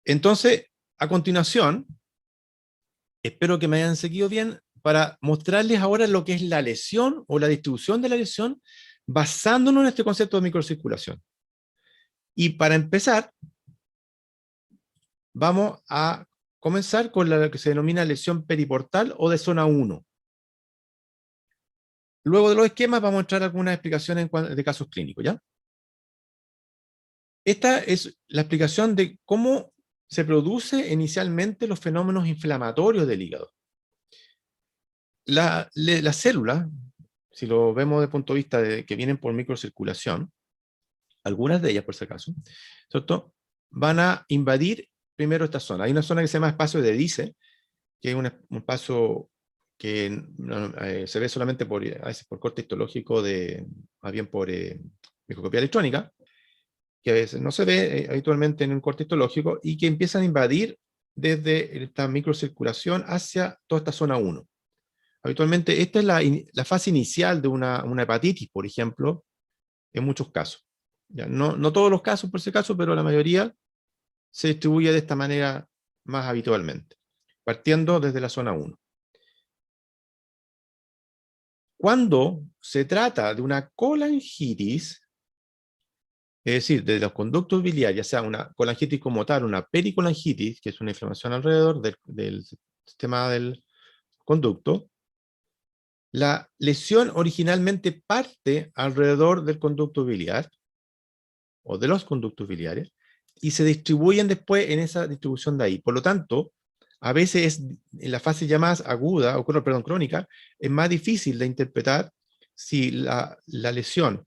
Entonces, a continuación, espero que me hayan seguido bien para mostrarles ahora lo que es la lesión o la distribución de la lesión basándonos en este concepto de microcirculación. Y para empezar, vamos a comenzar con lo que se denomina lesión periportal o de zona 1. Luego de los esquemas vamos a entrar a algunas explicaciones de casos clínicos, ¿ya? Esta es la explicación de cómo se produce inicialmente los fenómenos inflamatorios del hígado. Las células, si lo vemos desde el punto de vista de que vienen por microcirculación, algunas de ellas por si acaso, ¿cierto? Van a invadir primero esta zona. Hay una zona que se llama espacio de Dice, que es un espacio que se ve solamente a veces por corte histológico, más bien por microscopía electrónica, que a veces no se ve habitualmente en un corte histológico, y que empiezan a invadir desde esta microcirculación hacia toda esta zona 1. Habitualmente esta es la fase inicial de una hepatitis, por ejemplo, en muchos casos. Ya, no todos los casos por si acaso, pero la mayoría se distribuye de esta manera más habitualmente, partiendo desde la zona 1. Cuando se trata de una colangitis, es decir, de los conductos biliares, ya sea una colangitis como tal, una pericolangitis, que es una inflamación alrededor del sistema del conducto, la lesión originalmente parte alrededor del conducto biliar, o de los conductos biliares, y se distribuyen después en esa distribución de ahí. Por lo tanto, a veces en la fase ya más aguda, o crónica, es más difícil de interpretar si la lesión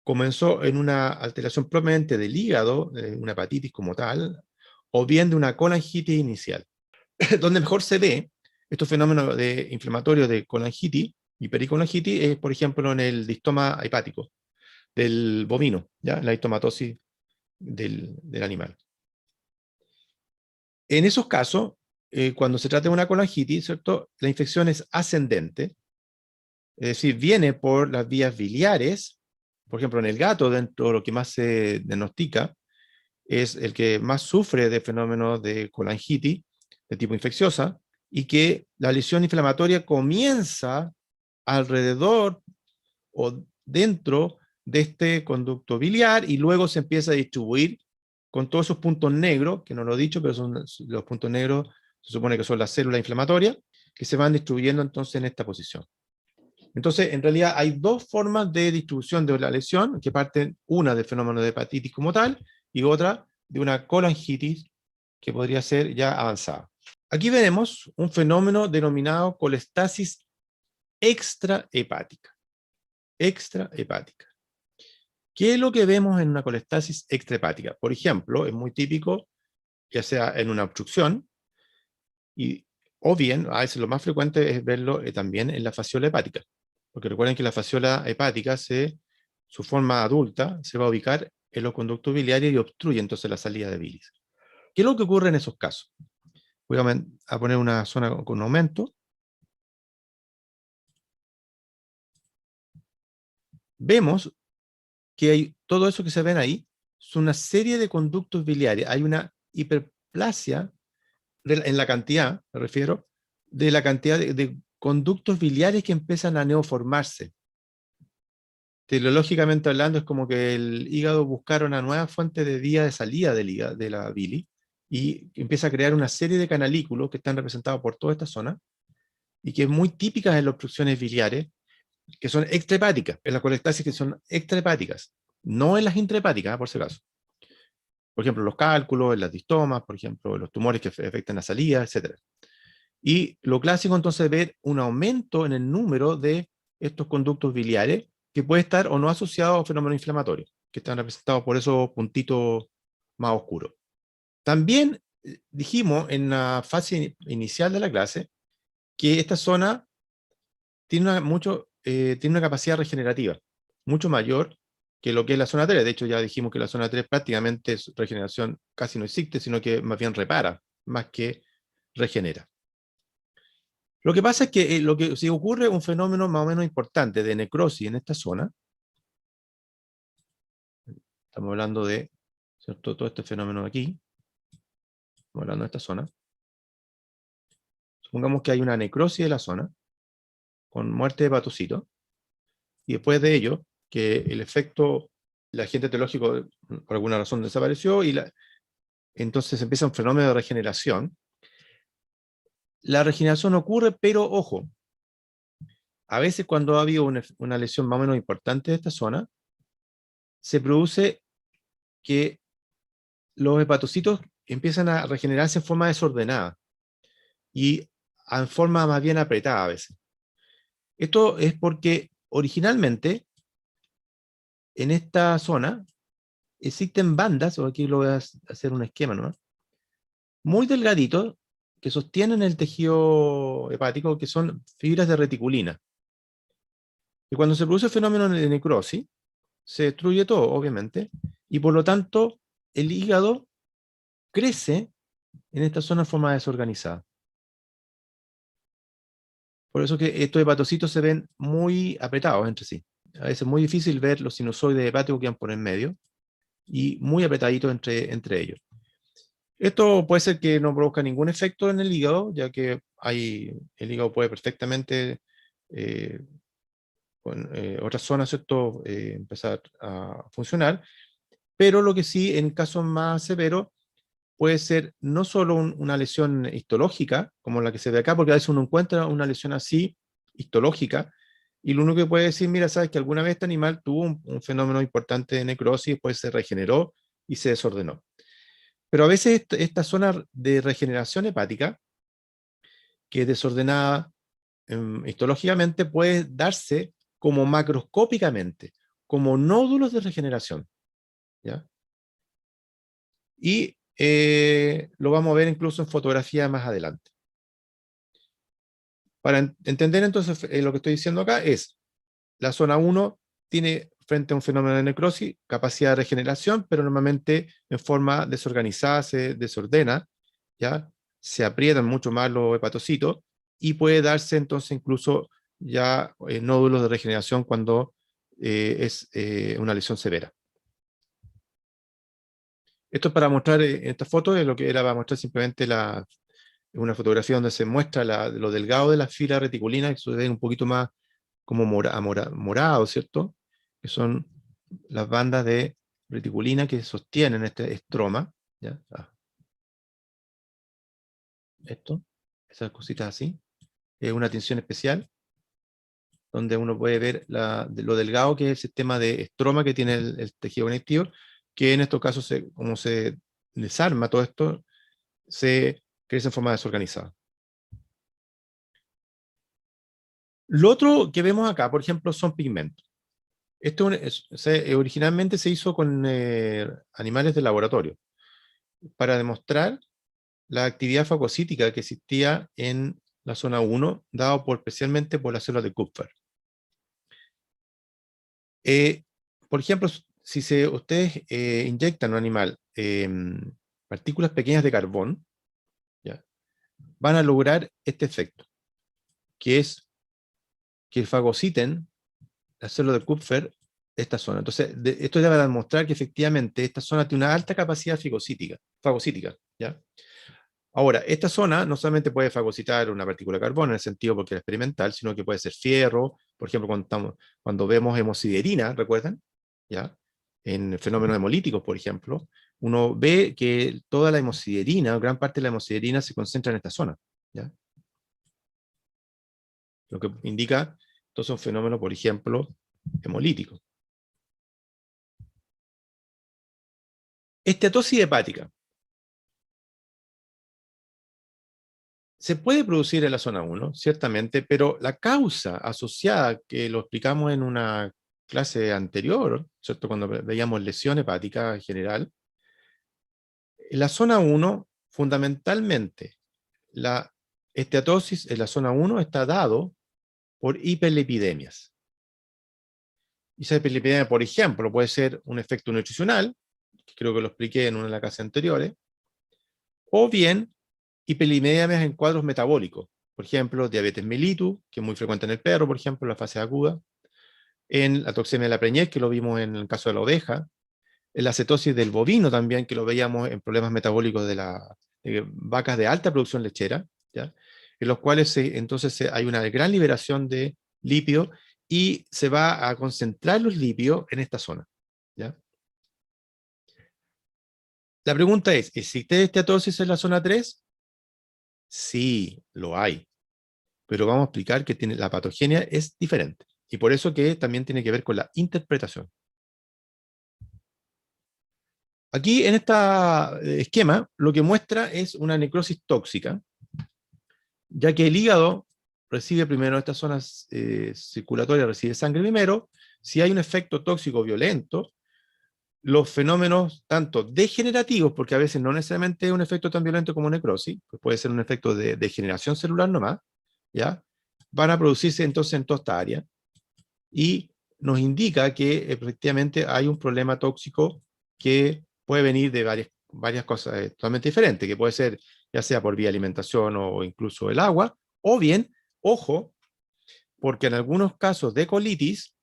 comenzó en una alteración propiamente del hígado, una hepatitis como tal, o bien de una colangitis inicial. Donde mejor se ve estos fenómenos inflamatorios de colangitis y pericolangitis es, por ejemplo, en el distoma hepático del bovino, ¿ya? La histomatosis del animal. En esos casos, cuando se trata de una colangitis, ¿cierto? La infección es ascendente, es decir, viene por las vías biliares. Por ejemplo, en el gato, dentro de lo que más se diagnostica, es el que más sufre de fenómenos de colangitis de tipo infecciosa, y que la lesión inflamatoria comienza alrededor o dentro de este conducto biliar y luego se empieza a distribuir con todos esos puntos negros, que no lo he dicho, pero son los puntos negros, se supone que son las células inflamatorias, que se van distribuyendo entonces en esta posición. Entonces, en realidad hay dos formas de distribución de la lesión, que parten una del fenómeno de hepatitis como tal, y otra de una colangitis, que podría ser ya avanzada. Aquí veremos un fenómeno denominado colestasis extrahepática. Extrahepática. ¿Qué es lo que vemos en una colestasis extrahepática? Por ejemplo, es muy típico, ya sea en una obstrucción, o bien, a veces lo más frecuente es verlo también en la fasciola hepática. Porque recuerden que la fasciola hepática, su forma adulta, se va a ubicar en los conductos biliares y obstruye entonces la salida de bilis. ¿Qué es lo que ocurre en esos casos? Voy a poner una zona con un aumento. Vemos que hay todo eso que se ven ahí, es una serie de conductos biliares. Hay una hiperplasia en la cantidad, me refiero, de la cantidad de conductos biliares que empiezan a neoformarse. Teleológicamente hablando, es como que el hígado buscara una nueva fuente de vía de salida de la bilis, y empieza a crear una serie de canalículos que están representados por toda esta zona, y que es muy típicas en las obstrucciones biliares, que son extrahepáticas, en las colestasis que son extrahepáticas, no en las intrahepáticas, por si acaso. Por ejemplo, los cálculos, en las distomas, por ejemplo, los tumores que afectan la salida, etc. Y lo clásico entonces es ver un aumento en el número de estos conductos biliares, que puede estar o no asociado a fenómenos inflamatorios, que están representados por esos puntitos más oscuros. También dijimos en la fase inicial de la clase que esta zona tiene una capacidad regenerativa mucho mayor que lo que es la zona 3. De hecho, ya dijimos que la zona 3 prácticamente regeneración casi no existe, sino que más bien repara, más que regenera. Lo que pasa es que si ocurre un fenómeno más o menos importante de necrosis en esta zona, estamos hablando de, ¿cierto?, todo este fenómeno aquí, estamos hablando de esta zona, supongamos que hay una necrosis de la zona, con muerte de hepatocitos, y después de ello, que el efecto, el agente etiológico por alguna razón desapareció, y entonces empieza un fenómeno de regeneración. La regeneración ocurre, pero ojo, a veces cuando ha habido una lesión más o menos importante de esta zona, se produce que los hepatocitos empiezan a regenerarse en forma desordenada y en forma más bien apretada a veces. Esto es porque originalmente en esta zona existen bandas, o aquí lo voy a hacer un esquema, ¿no?, muy delgaditos que sostienen el tejido hepático, que son fibras de reticulina. Y cuando se produce el fenómeno de necrosis, se destruye todo, obviamente, y por lo tanto el hígado crece en esta zona en forma desorganizada. Por eso que estos hepatocitos se ven muy apretados entre sí. A veces es muy difícil ver los sinusoides hepáticos que van por en medio, y muy apretaditos entre ellos. Esto puede ser que no produzca ningún efecto en el hígado, ya que el hígado puede perfectamente, con otras zonas, ¿cierto?, empezar a funcionar, pero lo que sí, en casos más severos, puede ser no solo una lesión histológica, como la que se ve acá, porque a veces uno encuentra una lesión así, histológica, y lo único que puede decir, mira, sabes que alguna vez este animal tuvo un fenómeno importante de necrosis, después se regeneró y se desordenó. Pero a veces esta zona de regeneración hepática, que es desordenada histológicamente, puede darse como macroscópicamente, como nódulos de regeneración, ¿ya? Y lo vamos a ver incluso en fotografía más adelante. Para entender entonces lo que estoy diciendo acá es, la zona 1 tiene, frente a un fenómeno de necrosis, capacidad de regeneración, pero normalmente en forma desorganizada, se desordena, ¿ya? Se aprietan mucho más los hepatocitos, y puede darse entonces incluso ya nódulos de regeneración cuando es una lesión severa. Esto es para mostrar, en esta foto, lo que era para mostrar simplemente una fotografía donde se muestra lo delgado de la fila reticulina, que se ve un poquito más como morado, ¿cierto? Que son las bandas de reticulina que sostienen este estroma, ¿ya? Esto, esas cositas así. Es una tinción especial, donde uno puede ver lo delgado que es el sistema de estroma que tiene el tejido conectivo, que en estos casos, como se desarma todo esto, se crece en forma desorganizada. Lo otro que vemos acá, por ejemplo, son pigmentos. Esto originalmente se hizo con animales de laboratorio, para demostrar la actividad fagocítica que existía en la zona 1, dado especialmente por las células de Kupffer. Por ejemplo, si ustedes inyectan a un animal partículas pequeñas de carbón, ¿ya?, van a lograr este efecto, que es que fagociten las células de Kupffer esta zona. Entonces, esto ya va a demostrar que efectivamente esta zona tiene una alta capacidad fagocítica, ¿ya? Ahora, esta zona no solamente puede fagocitar una partícula de carbón en el sentido porque era experimental, sino que puede ser fierro, por ejemplo, cuando vemos hemosiderina, ¿recuerdan? ¿Ya? En fenómenos hemolíticos, por ejemplo, uno ve que toda la hemosiderina, gran parte de la hemosiderina, se concentra en esta zona, ¿ya? Lo que indica entonces un fenómeno, por ejemplo, hemolítico. Esteatosis hepática. Se puede producir en la zona 1, ciertamente, pero la causa asociada, que lo explicamos en una clase anterior, ¿cierto?, cuando veíamos lesión hepática en general, en la zona 1, fundamentalmente, la esteatosis en la zona 1 está dado por hiperlipidemias. Y esa hiperlipidemia, por ejemplo, puede ser un efecto nutricional, que creo que lo expliqué en una de las clases anteriores, o bien hiperlipidemias en cuadros metabólicos. Por ejemplo, diabetes mellitus, que es muy frecuente en el perro, por ejemplo, en la fase aguda, en la toxemia de la preñez, que lo vimos en el caso de la oveja, en la cetosis del bovino también, que lo veíamos en problemas metabólicos de vacas de alta producción lechera, ¿ya? En los cuales entonces hay una gran liberación de lípidos y se va a concentrar los lípidos en esta zona, ¿ya? La pregunta es, ¿existe esteatosis en la zona 3? Sí, lo hay, pero vamos a explicar que la patogenia es diferente, y por eso que también tiene que ver con la interpretación. Aquí en este esquema lo que muestra es una necrosis tóxica, ya que el hígado recibe primero estas zonas circulatorias, recibe sangre primero. Si hay un efecto tóxico violento, los fenómenos tanto degenerativos, porque a veces no necesariamente es un efecto tan violento como necrosis, pues puede ser un efecto de degeneración celular nomás, ¿ya? Van a producirse entonces en toda esta área, y nos indica que efectivamente hay un problema tóxico que puede venir de varias cosas totalmente diferentes, que puede ser ya sea por vía alimentación o incluso el agua, o bien, ojo, porque en algunos casos de colitis,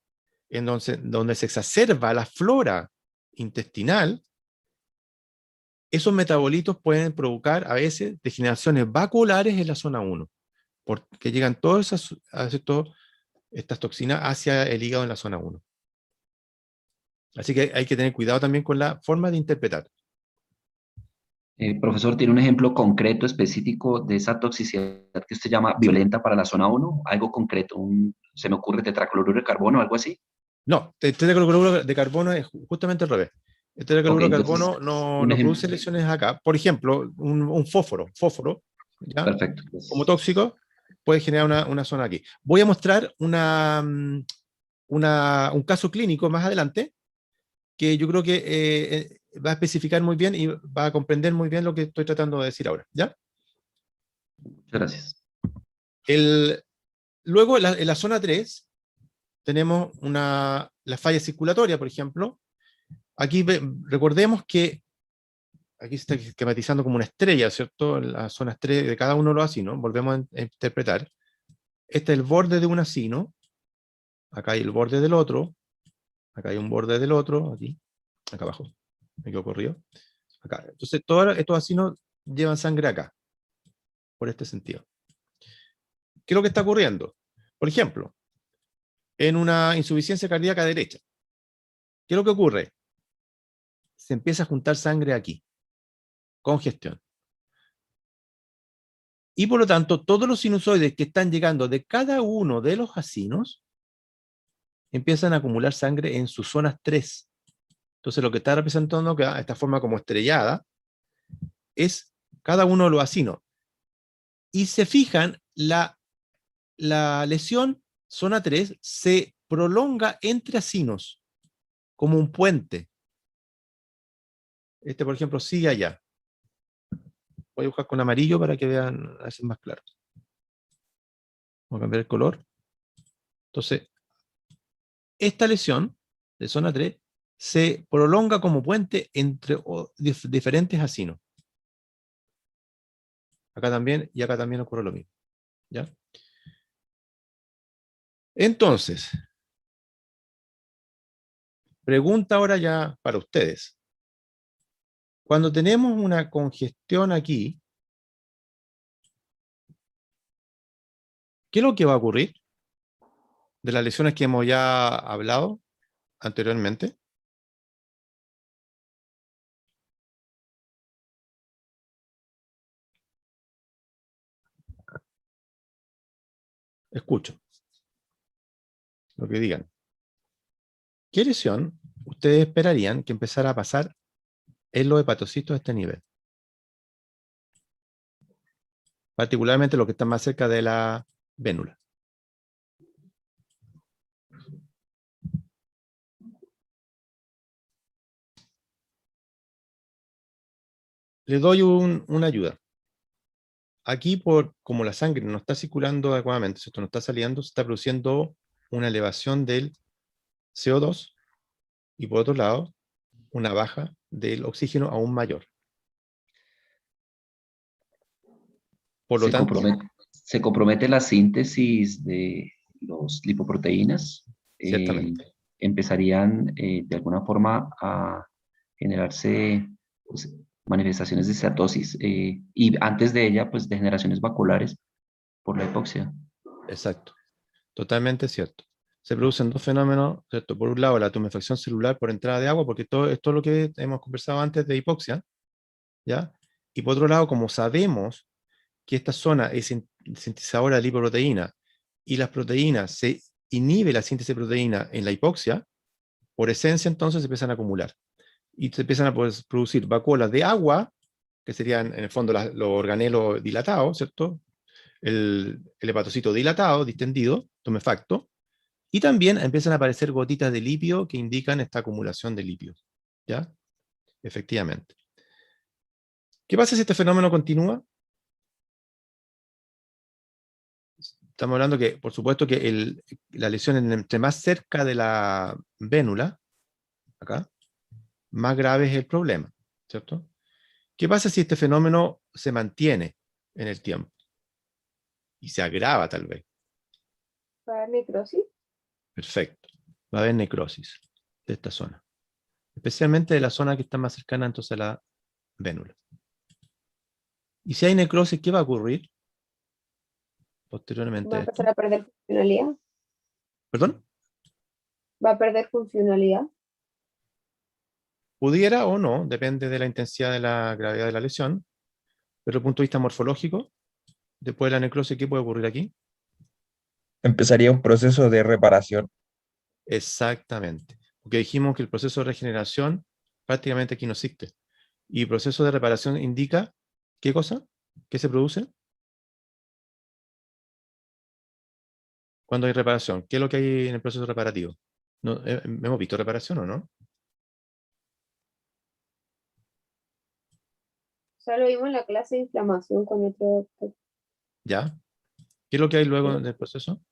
donde se exacerba la flora intestinal, esos metabolitos pueden provocar a veces degeneraciones vasculares en la zona 1, porque llegan todas estas toxinas hacia el hígado en la zona 1. Así que hay que tener cuidado también con la forma de interpretar. Profesor, ¿tiene un ejemplo concreto, específico de esa toxicidad que usted llama violenta para la zona 1? Algo concreto, se me ocurre tetracloruro de carbono, algo así. No, el tetracloruro de carbono es justamente al revés. El Ok, tetracloruro de entonces, carbono no, un no ejemplo. produce lesiones acá. Por ejemplo, un fósforo, ¿ya? Perfecto. Como Pues, tóxico, puede generar una zona aquí. Voy a mostrar un caso clínico más adelante, que yo creo que va a especificar muy bien y va a comprender muy bien lo que estoy tratando de decir ahora, ¿ya? muchas gracias. Luego, en la zona 3, tenemos la falla circulatoria, por ejemplo. Aquí recordemos que aquí se está esquematizando como una estrella, ¿cierto? Las zonas 3 de cada uno de los asinos. Volvemos a interpretar. Este es el borde de un asino. Acá hay el borde del otro. Acá hay un borde del otro. Aquí. Acá abajo. Me quedo corrido. Acá. Entonces, todos estos asinos llevan sangre acá. Por este sentido. ¿Qué es lo que está ocurriendo? Por ejemplo, en una insuficiencia cardíaca derecha. ¿Qué es lo que ocurre? Se empieza a juntar sangre aquí. Congestión. Y por lo tanto, todos los sinusoides que están llegando de cada uno de los asinos empiezan a acumular sangre en sus zonas 3. Entonces, lo que está representando acá, esta forma como estrellada, es cada uno de los asinos. Y se fijan, la lesión zona 3 se prolonga entre asinos, como un puente. Este, por ejemplo, sigue allá. Voy a buscar con amarillo para que vean, a veces más claro. Voy a cambiar el color. Entonces, esta lesión de zona 3 se prolonga como puente entre diferentes asinos. Acá también, y acá también ocurre lo mismo, ¿ya? Entonces, pregunta ahora ya para ustedes. Cuando tenemos una congestión aquí, ¿qué es lo que va a ocurrir de las lesiones que hemos ya hablado anteriormente? Escucho lo que digan. ¿Qué lesión ustedes esperarían que empezara a pasar en los hepatocitos de este nivel? Particularmente los que están más cerca de la vénula. Les doy una ayuda. Aquí, como la sangre no está circulando adecuadamente, esto no está saliendo, se está produciendo una elevación del CO2 y por otro lado, una baja del oxígeno aún mayor. Por lo tanto, Se compromete la síntesis de los lipoproteínas. ciertamente, Empezarían de alguna forma a generarse, pues, manifestaciones de ciatosis y antes de ella, pues degeneraciones vasculares por la hipoxia. Exacto, totalmente cierto. Se producen dos fenómenos, ¿cierto? Por un lado, la tumefacción celular por entrada de agua, porque todo esto es lo que hemos conversado antes de hipoxia, ¿ya? Y por otro lado, como sabemos que esta zona es sintetizadora de lipoproteína y las proteínas se inhibe la síntesis de proteína en la hipoxia, por esencia entonces se empiezan a acumular y se empiezan a producir vacuolas de agua, que serían en el fondo los organelos dilatados, ¿cierto? El hepatocito dilatado, distendido, tumefacto, y también empiezan a aparecer gotitas de litio que indican esta acumulación de lípidos, ¿ya? Efectivamente. ¿Qué pasa si este fenómeno continúa? Estamos hablando que, por supuesto, que la lesión entre más cerca de la vénula, acá, más grave es el problema, ¿cierto? ¿Qué pasa si este fenómeno se mantiene en el tiempo? Y se agrava tal vez. ¿Va a haber necrosis? Perfecto. Va a haber necrosis de esta zona. Especialmente de la zona que está más cercana entonces a la vénula. Y si hay necrosis, ¿qué va a ocurrir posteriormente ¿Va a a empezar esto? a perder funcionalidad? ¿Perdón? ¿Va a perder funcionalidad? Pudiera o no, depende de la intensidad de la gravedad de la lesión, pero desde el punto de vista morfológico, después de la necrosis, ¿qué puede ocurrir aquí? Empezaría un proceso de reparación. Exactamente. Porque dijimos que el proceso de regeneración prácticamente aquí no existe. Y el proceso de reparación indica, ¿qué cosa? ¿Qué se produce? Cuando hay reparación. ¿Qué es lo que hay en el proceso reparativo? ¿No, hemos visto reparación o no? O sea, lo vimos en la clase de inflamación con otro. ¿Ya? ¿Qué es lo que hay luego del proceso?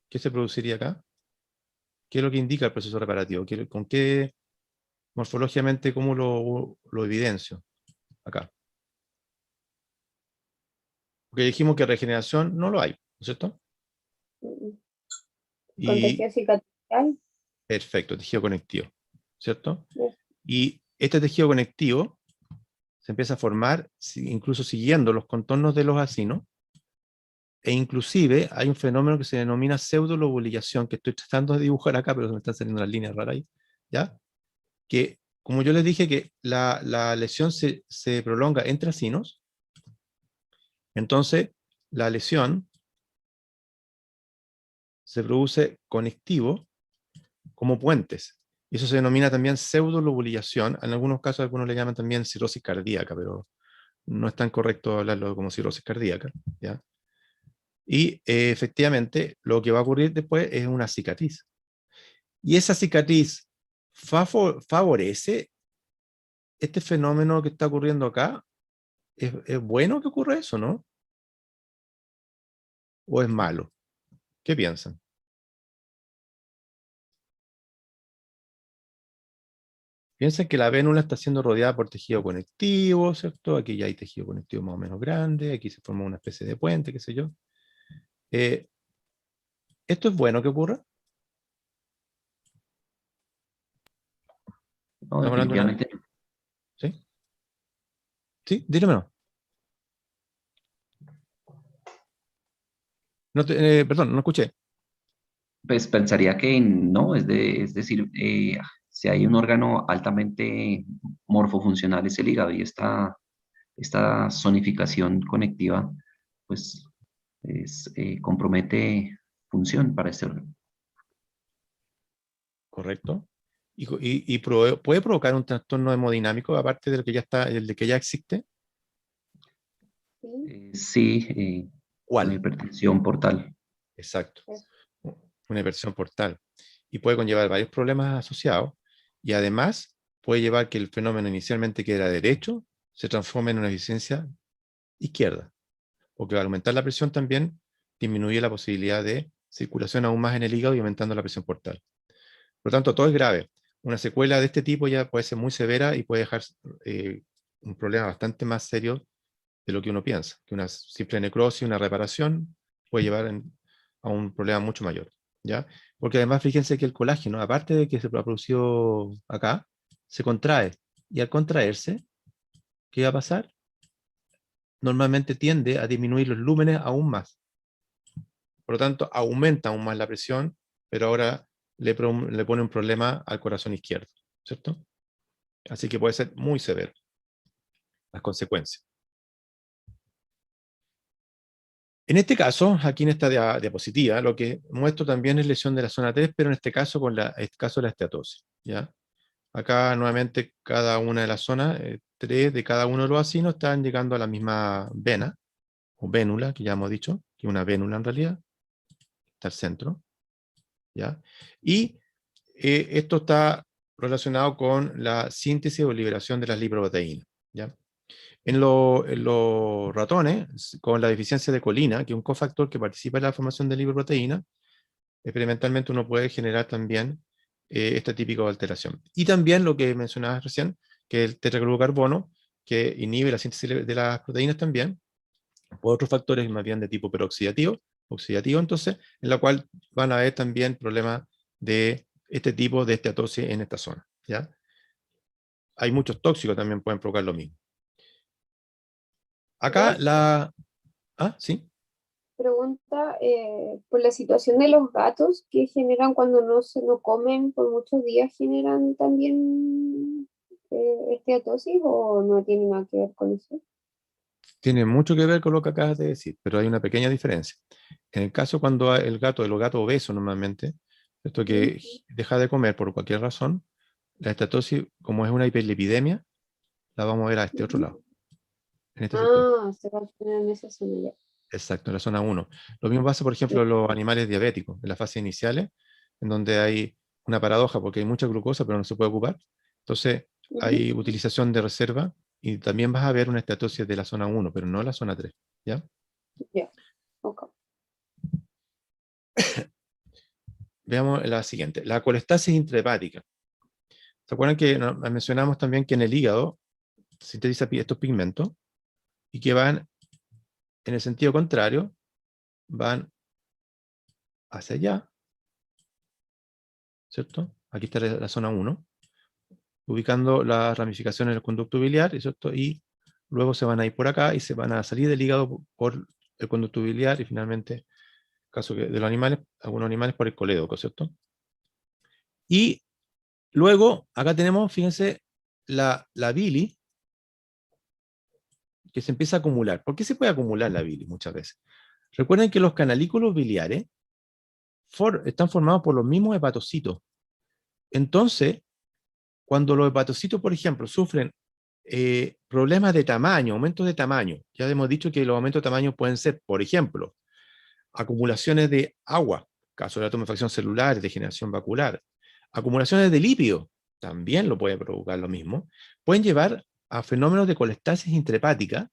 ¿Qué se produciría acá? ¿Qué es lo que indica el proceso reparativo? ¿Con qué morfológicamente, cómo lo evidencio acá? Porque dijimos que regeneración no lo hay, ¿no es cierto? Con Y tejido cicatricial. perfecto, tejido conectivo, ¿cierto? Yes. Y este tejido conectivo se empieza a formar incluso siguiendo los contornos de los acinos, e inclusive hay un fenómeno que se denomina pseudolobulización, que estoy tratando de dibujar acá, pero se me están saliendo las líneas raras ahí, ¿ya? Que, como yo les dije, que la lesión se prolonga entre acinos, entonces la lesión se produce conectivo como puentes. Y eso se denomina también pseudolobulización. En algunos casos, algunos le llaman también cirrosis cardíaca, pero no es tan correcto hablarlo como cirrosis cardíaca, ¿ya? Y efectivamente, lo que va a ocurrir después es una cicatriz. Y esa cicatriz favorece este fenómeno que está ocurriendo acá. ¿Es bueno que ocurra eso, no? ¿O es malo? ¿Qué piensan? Piensen que la vénula está siendo rodeada por tejido conectivo, ¿cierto? Aquí ya hay tejido conectivo más o menos grande, aquí se forma una especie de puente, qué sé yo. ¿Esto es bueno que ocurra? No, Estamos hablando de una... definitivamente. ¿Sí? ¿Sí? Dígamelo. No perdón, no escuché. Pues pensaría que no, es decir, si hay un órgano altamente morfofuncional es el hígado y esta zonificación conectiva, pues compromete función para este órgano. Correcto. Y puede provocar un trastorno hemodinámico, aparte de lo que ya está, el de que ya existe. Sí. Sí, con ¿Cuál? hipertensión portal. Exacto. Eso. Una hipertensión portal. Y puede conllevar varios problemas asociados. Y además puede llevar que el fenómeno inicialmente que era derecho se transforme en una deficiencia izquierda. Porque al aumentar la presión también disminuye la posibilidad de circulación aún más en el hígado y aumentando la presión portal. Por lo tanto, todo es grave. Una secuela de este tipo ya puede ser muy severa y puede dejar un problema bastante más serio de lo que uno piensa. Que una simple necrosis, una reparación, puede llevar a un problema mucho mayor, ¿ya? Porque además, fíjense que el colágeno, aparte de que se ha producido acá, se contrae. Y al contraerse, ¿qué va a pasar? Normalmente tiende a disminuir los lúmenes aún más. Por lo tanto, aumenta aún más la presión, pero ahora le pone un problema al corazón izquierdo, ¿cierto? Así que puede ser muy severo las consecuencias. En este caso, aquí en esta diapositiva, lo que muestro también es lesión de la zona 3, pero en este caso con este caso de la esteatosis, ¿ya? Acá nuevamente cada una de las zonas, 3 de cada uno de los acinos están llegando a la misma vena, o vénula, que ya hemos dicho, que es una vénula en realidad, está al centro, ¿ya? Y esto está relacionado con la síntesis o liberación de las lipoproteínas, ¿ya? En los ratones, con la deficiencia de colina, que es un cofactor que participa en la formación de lipoproteínas, experimentalmente uno puede generar también esta típica alteración. Y también lo que mencionabas recién, que el tetraclorocarbono, que inhibe la síntesis de las proteínas también, por otros factores más bien de tipo peroxidativo, oxidativo entonces, en la cual van a haber también problemas de este tipo de esteatosis en esta zona, ¿ya? Hay muchos tóxicos también pueden provocar lo mismo. Acá sí. Pregunta por la situación de los gatos que generan cuando no comen por muchos días, ¿generan también esteatosis o no tiene nada que ver con eso? Tiene mucho que ver con lo que acabas de decir, pero hay una pequeña diferencia. En el caso cuando los gatos obesos normalmente, esto que deja de comer por cualquier razón, la estatosis, como es una hiperlipidemia, la vamos a ver a este otro lado, en este sector. Se va a tener en esa zona ya. Exacto, en la zona 1. Lo mismo pasa, por ejemplo, en los animales diabéticos, en las fases iniciales, en donde hay una paradoja porque hay mucha glucosa, pero no se puede ocupar. Entonces, hay utilización de reserva y también vas a ver una estatosis de la zona 1, pero no la zona 3. ¿Ya? Ya, ok. Veamos la siguiente, la colestasis intrahepática. ¿Se acuerdan que mencionamos también que en el hígado sintetiza estos pigmentos y que van en el sentido contrario, van hacia allá, ¿cierto? Aquí está la zona 1, ubicando las ramificaciones del conducto biliar, ¿cierto? Y luego se van a ir por acá y se van a salir del hígado por el conducto biliar y finalmente, en el caso de los animales, algunos animales por el colédoco, ¿cierto? Y luego, acá tenemos, fíjense, la bili, que se empieza a acumular. ¿Por qué se puede acumular la bili muchas veces? Recuerden que los canalículos biliares están formados por los mismos hepatocitos. Entonces, cuando los hepatocitos, por ejemplo, sufren problemas de tamaño, aumentos de tamaño, ya hemos dicho que los aumentos de tamaño pueden ser, por ejemplo, acumulaciones de agua, caso de la tumefacción celular, degeneración vascular, acumulaciones de lípidos, también lo puede provocar lo mismo, pueden llevar a fenómenos de colestasis intrahepática,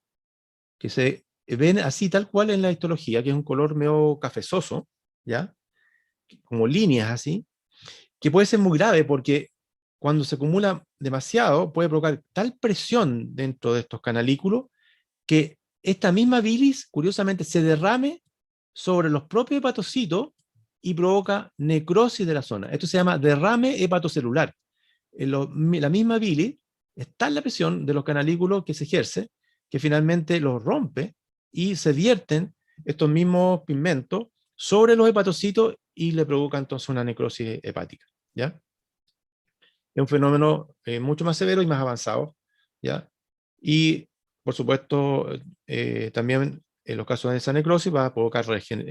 que se ven así tal cual en la histología, que es un color medio cafezoso, ¿ya? Como líneas así, que puede ser muy grave porque cuando se acumula demasiado puede provocar tal presión dentro de estos canalículos que esta misma bilis, curiosamente, se derrame sobre los propios hepatocitos y provoca necrosis de la zona. Esto se llama derrame hepatocelular. La misma bilis está en la presión de los canalículos que se ejerce, que finalmente los rompe y se vierten estos mismos pigmentos sobre los hepatocitos y le provoca entonces una necrosis hepática, ¿ya? Es un fenómeno mucho más severo y más avanzado, ¿ya? Y, por supuesto, también en los casos de esa necrosis va a provocar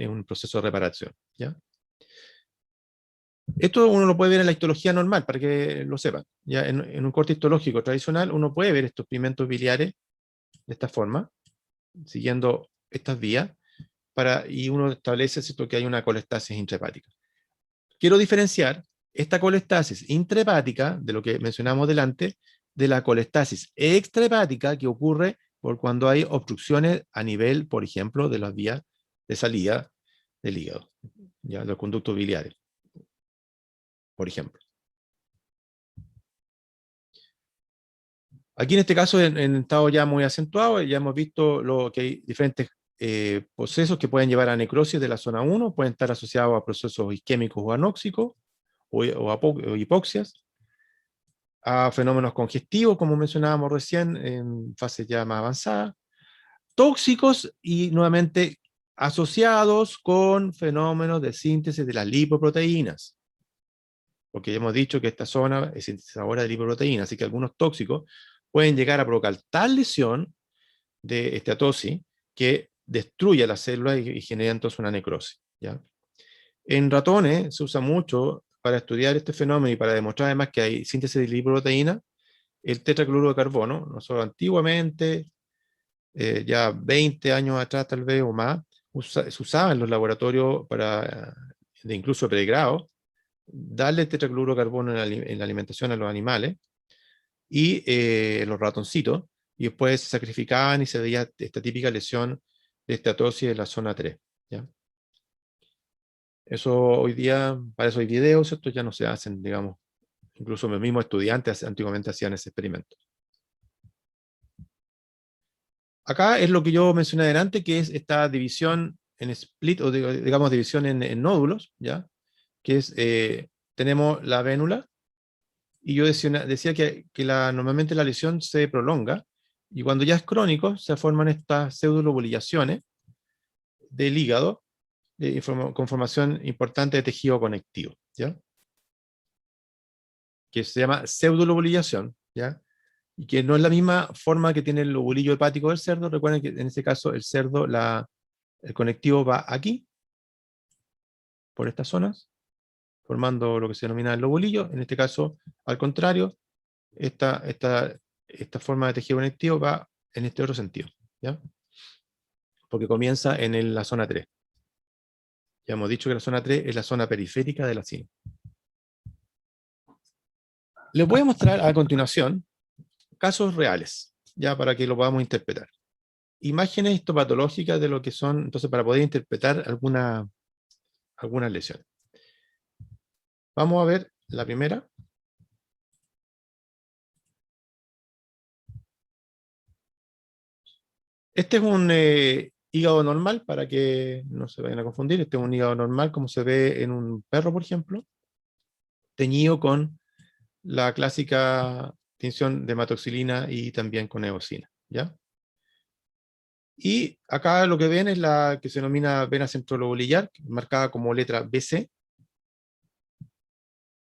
un proceso de reparación, ¿ya? Esto uno lo puede ver en la histología normal, para que lo sepan. ¿Ya? En un corte histológico tradicional uno puede ver estos pigmentos biliares de esta forma, siguiendo estas vías, y uno establece, ¿cierto?, que hay una colestasis intrahepática. Quiero diferenciar esta colestasis intrahepática, de lo que mencionamos delante, de la colestasis extrahepática que ocurre por cuando hay obstrucciones a nivel, por ejemplo, de las vías de salida del hígado, ¿ya? Los conductos biliares, por ejemplo. Aquí en este caso, en estado ya muy acentuado, ya hemos visto que hay diferentes procesos que pueden llevar a necrosis de la zona 1, pueden estar asociados a procesos isquémicos o anóxicos, o hipoxias. a fenómenos congestivos, como mencionábamos recién, en fases ya más avanzadas, tóxicos y nuevamente asociados con fenómenos de síntesis de las lipoproteínas. Porque ya hemos dicho que esta zona es sintetizadora de lipoproteínas, así que algunos tóxicos pueden llegar a provocar tal lesión de esteatosis que destruye las células y genera entonces una necrosis, ¿ya? En ratones se usa mucho para estudiar este fenómeno y para demostrar además que hay síntesis de lipoproteína, el tetracloruro de carbono. Nosotros antiguamente, ya 20 años atrás tal vez o más, se usaba en los laboratorios para, de incluso pregrado, darle tetracloruro de carbono en la alimentación a los animales y los ratoncitos, y después se sacrificaban y se veía esta típica lesión de estatosis en la zona 3, ¿ya? Eso hoy día, para eso hay videos, estos ya no se hacen, digamos, incluso los mismos estudiantes antiguamente hacían ese experimento. Acá es lo que yo mencioné adelante, que es esta división en split, o digamos división en nódulos, ¿ya? Que es, tenemos la vénula, y yo decía que normalmente la lesión se prolonga, y cuando ya es crónico, se forman estas pseudolobulizaciones del hígado, con formación importante de tejido conectivo, ¿ya? Que se llama pseudolobulización, ¿ya? Y que no es la misma forma que tiene el lobulillo hepático del cerdo. Recuerden que en este caso el cerdo, el conectivo va aquí, por estas zonas, formando lo que se denomina el lobulillo. En este caso, al contrario, esta forma de tejido conectivo va en este otro sentido, ¿ya? Porque comienza en la zona 3. Ya hemos dicho que la zona 3 es la zona periférica de la sina. Les voy a mostrar a continuación casos reales, ya para que lo podamos interpretar. Imágenes histopatológicas de lo que son, entonces para poder interpretar algunas lesiones. Vamos a ver la primera. Este es un hígado normal, para que no se vayan a confundir. Este es un hígado normal, como se ve en un perro, por ejemplo, teñido con la clásica tinción de hematoxilina y también con eosina, ¿ya? Y acá lo que ven es la que se denomina vena centrolobulillar, marcada como letra BC,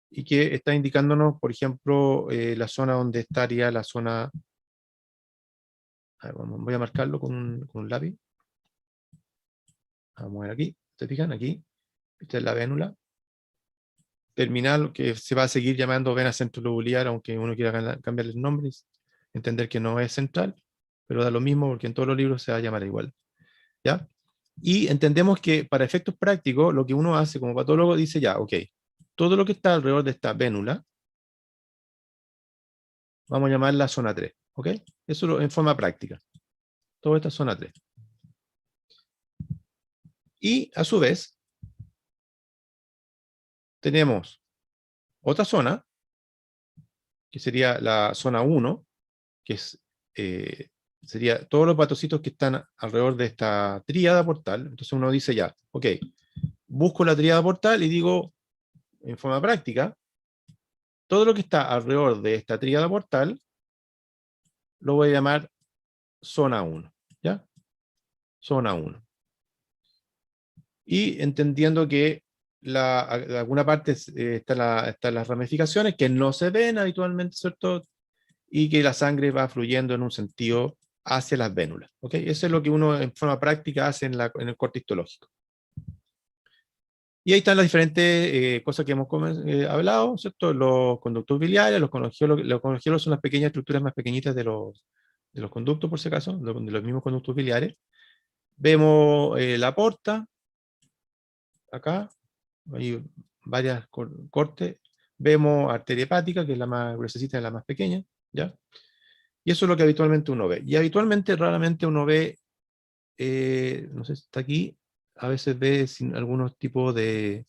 y que está indicándonos, por ejemplo, la zona donde estaría la zona. A ver, voy a marcarlo con un lápiz. Vamos a ver aquí, ¿se fijan? Aquí, esta es la vénula terminal, que se va a seguir llamando vena centrolobulillar, aunque uno quiera cambiar el nombre, entender que no es central, pero da lo mismo porque en todos los libros se va a llamar igual, ¿ya? Y entendemos que para efectos prácticos, lo que uno hace como patólogo dice ya, ok, todo lo que está alrededor de esta vénula, vamos a llamarla zona 3, ¿ok? Eso en forma práctica. Toda esta zona 3. Y a su vez, tenemos otra zona, que sería la zona 1, que es, sería todos los hepatocitos que están alrededor de esta tríada portal. Entonces uno dice ya, ok, busco la tríada portal y digo, en forma práctica, todo lo que está alrededor de esta tríada portal, lo voy a llamar zona 1, ¿ya? Zona 1. Y entendiendo que de alguna parte están las ramificaciones que no se ven habitualmente, ¿cierto? Y que la sangre va fluyendo en un sentido hacia las vénulas, ¿ok? Eso es lo que uno en forma práctica hace en el corte histológico. Y ahí están las diferentes cosas que hemos hablado, ¿cierto? Los conductos biliares, los colangiolos son las pequeñas estructuras más pequeñitas de los conductos, por si acaso, de los mismos conductos biliares. Vemos la porta, acá, hay varias cortes. Vemos arteria hepática, que es la más gruesecita y la más pequeña, ¿ya? Y eso es lo que habitualmente uno ve. Y habitualmente, raramente uno ve, no sé si está aquí, a veces ve sin algunos tipos de,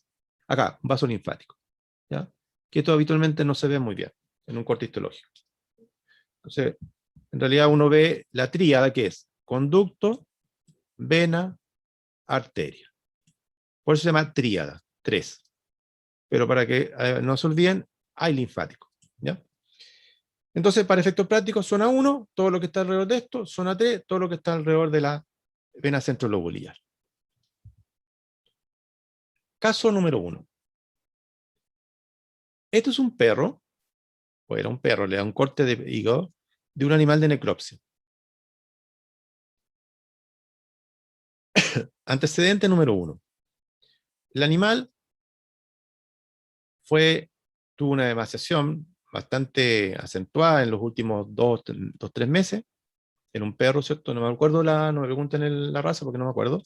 acá, vaso linfático, ¿ya? Que esto habitualmente no se ve muy bien en un corte histológico. Entonces, en realidad uno ve la tríada, que es conducto, vena, arteria. Por eso se llama tríada, 3. Pero para que no se olviden, hay linfático, ¿ya? Entonces, para efectos prácticos, zona 1, todo lo que está alrededor de esto, zona 3, todo lo que está alrededor de la vena centrolobular. Caso número 1. Esto es un perro, o era un perro, le da un corte de hígado de un animal de necropsia. Antecedente número 1. El animal tuvo una emaciación bastante acentuada en los últimos 2-3 meses. Era un perro, ¿cierto? No me acuerdo, no me pregunten la raza porque no me acuerdo.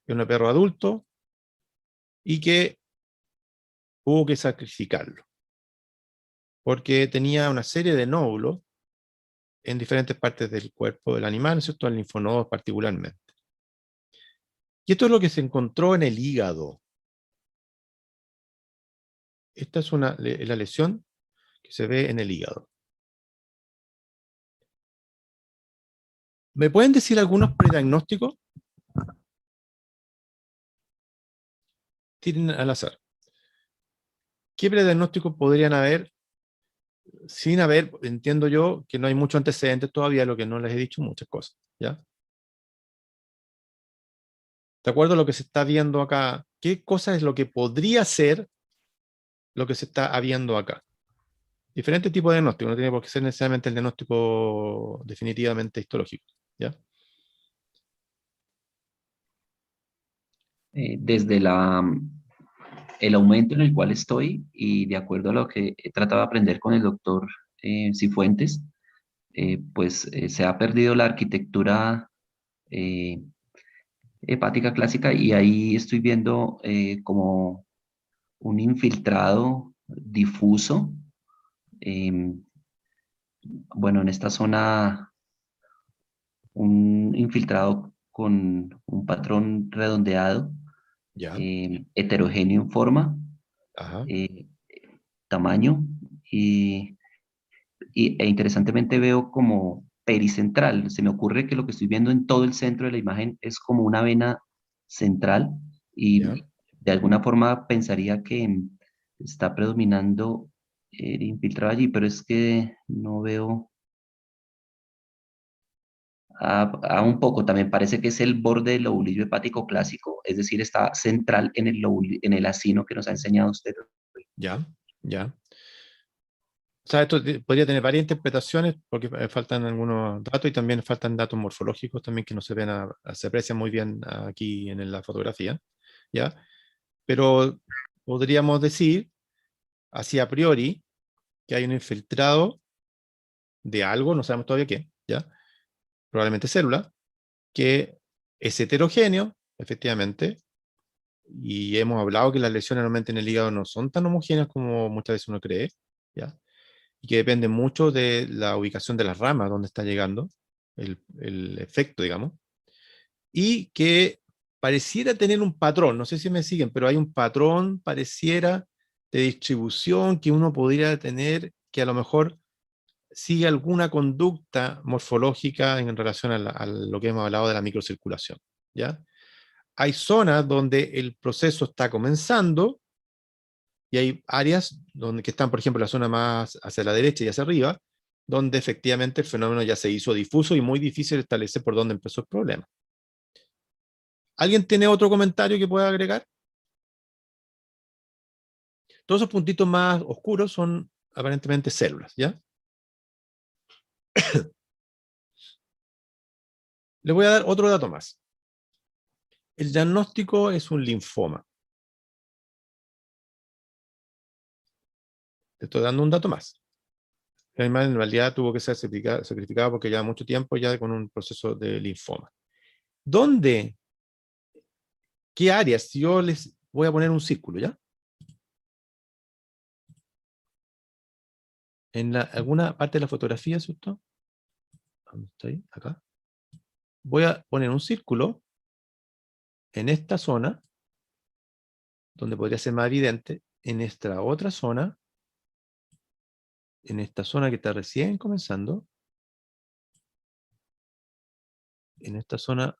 Era un perro adulto y que hubo que sacrificarlo porque tenía una serie de nódulos en diferentes partes del cuerpo del animal, ¿cierto? En linfonodos particularmente. Y esto es lo que se encontró en el hígado. Esta es la lesión que se ve en el hígado. ¿Me pueden decir algunos prediagnósticos? Tiren al azar. ¿Qué prediagnósticos podrían haber? Sin haber, entiendo yo, que no hay mucho antecedentes todavía, lo que no les he dicho muchas cosas, ¿ya? De acuerdo a lo que se está viendo acá, ¿qué cosa es lo que podría ser lo que se está viendo acá? Diferentes tipos de diagnóstico, no tiene por qué ser necesariamente el diagnóstico definitivamente histológico, ¿ya? Desde el aumento en el cual estoy y de acuerdo a lo que he tratado de aprender con el doctor Cifuentes, pues se ha perdido la arquitectura eh, hepática clásica y ahí estoy viendo como un infiltrado difuso. em, bueno, en esta zona un infiltrado con un patrón redondeado, Ya, heterogéneo en forma, ajá, eh, tamaño e interesantemente veo como pericentral. Se me ocurre que lo que estoy viendo en todo el centro de la imagen es como una vena central ya. y de alguna forma pensaría que está predominando el infiltrado allí, pero es que no veo a un poco. También parece que es el borde del lobulillo hepático clásico, es decir, está central en en el acino que nos ha enseñado usted. Ya, ya. O sea, esto podría tener varias interpretaciones porque faltan algunos datos y también faltan datos morfológicos también que no se ven, se aprecian muy bien aquí en la fotografía, ¿ya? Pero podríamos decir, así a priori, que hay un infiltrado de algo, no sabemos todavía qué, ¿ya? Probablemente célula, que es heterogéneo, efectivamente, y hemos hablado que las lesiones normalmente en el hígado no son tan homogéneas como muchas veces uno cree, ¿ya? Y que depende mucho de la ubicación de las ramas, donde está llegando el efecto, digamos, y que pareciera tener un patrón, no sé si me siguen, pero hay un patrón, pareciera, de distribución que uno podría tener, que a lo mejor sigue alguna conducta morfológica en relación a lo que hemos hablado de la microcirculación, ¿ya? Hay zonas donde el proceso está comenzando, y hay áreas que están, por ejemplo, la zona más hacia la derecha y hacia arriba, donde efectivamente el fenómeno ya se hizo difuso y muy difícil establecer por dónde empezó el problema. ¿Alguien tiene otro comentario que pueda agregar? Todos esos puntitos más oscuros son aparentemente células, ¿ya? Les voy a dar otro dato más. El diagnóstico es un linfoma. Te estoy dando un dato más. El animal en realidad tuvo que ser sacrificado porque lleva mucho tiempo ya con un proceso de linfoma. ¿Dónde? ¿Qué áreas? Si yo les voy a poner un círculo, ¿ya? En alguna parte de la fotografía, ¿cierto? ¿Dónde estoy? Acá. Voy a poner un círculo en esta zona, donde podría ser más evidente, en esta otra zona, en esta zona que está recién comenzando, en esta zona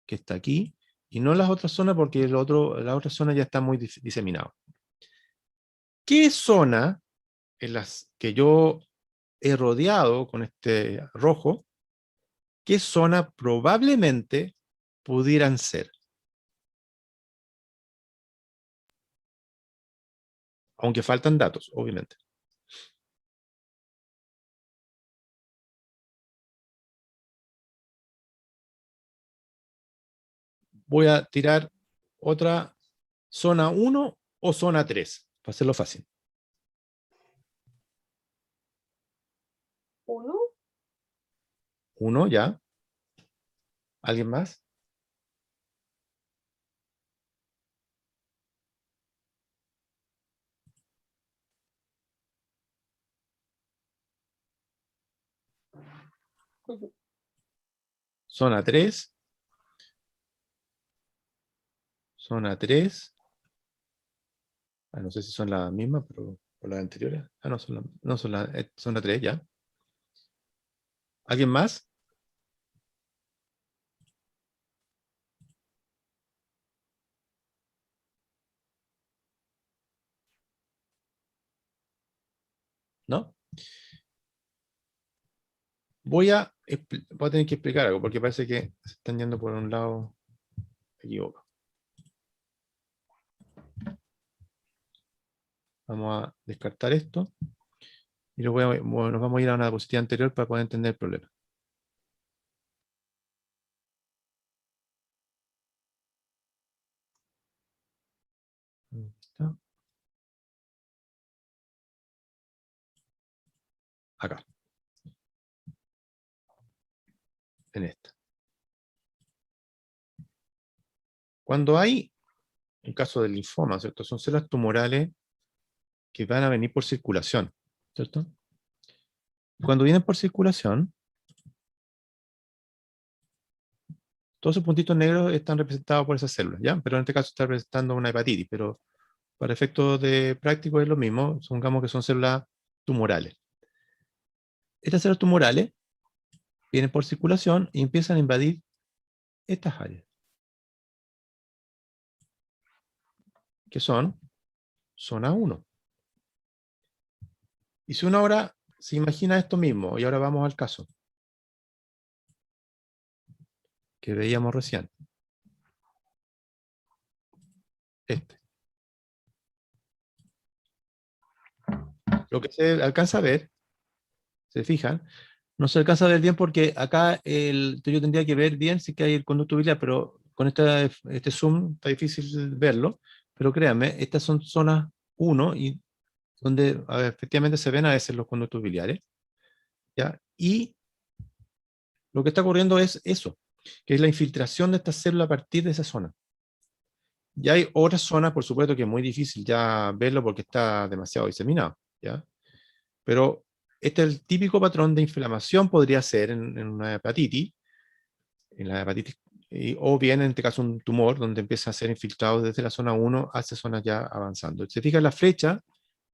que está aquí, y no en las otras zonas porque la otra zona ya está muy diseminado. ¿Qué zona en las que yo he rodeado con este rojo, ¿qué zona probablemente pudieran ser? Aunque faltan datos, obviamente. Voy a tirar otra zona 1 o zona 3, para hacerlo fácil. 1. 1 ya. ¿Alguien más? Zona 3. Zona 3. No sé si son las mismas, pero por las anteriores. No son las, zona 3 ya. ¿Alguien más? ¿No? Voy a tener que explicar algo, porque parece que se están yendo por un lado equivocado. Vamos a descartar esto. Y nos vamos a ir a una diapositiva anterior para poder entender el problema. ¿Está? Acá. En esta. Cuando hay, en caso del linfoma, ¿cierto? Son células tumorales que van a venir por circulación, ¿cierto? Cuando vienen por circulación, todos esos puntitos negros están representados por esas células, ¿ya? Pero en este caso está representando una hepatitis, pero para efectos de prácticos es lo mismo, supongamos que son células tumorales. Estas células tumorales vienen por circulación y empiezan a invadir estas áreas, que son zona 1. Y si uno ahora se imagina esto mismo, y ahora vamos al caso que veíamos recién. Lo que se alcanza a ver, se fijan, no se alcanza a ver bien porque acá yo tendría que ver bien si que hay el conducto biliar, pero con este zoom está difícil verlo, pero créanme, estas son zonas 1 y donde efectivamente se ven a veces los conductos biliares, ¿ya? Y lo que está ocurriendo es eso, que es la infiltración de esta célula a partir de esa zona. Y hay otras zonas, por supuesto, que es muy difícil ya verlo porque está demasiado diseminado, ¿ya? Pero este es el típico patrón de inflamación, podría ser en una hepatitis, en la hepatitis, o bien en este caso un tumor, donde empieza a ser infiltrado desde la zona 1 hacia zonas ya avanzando. Si se fijan la flecha,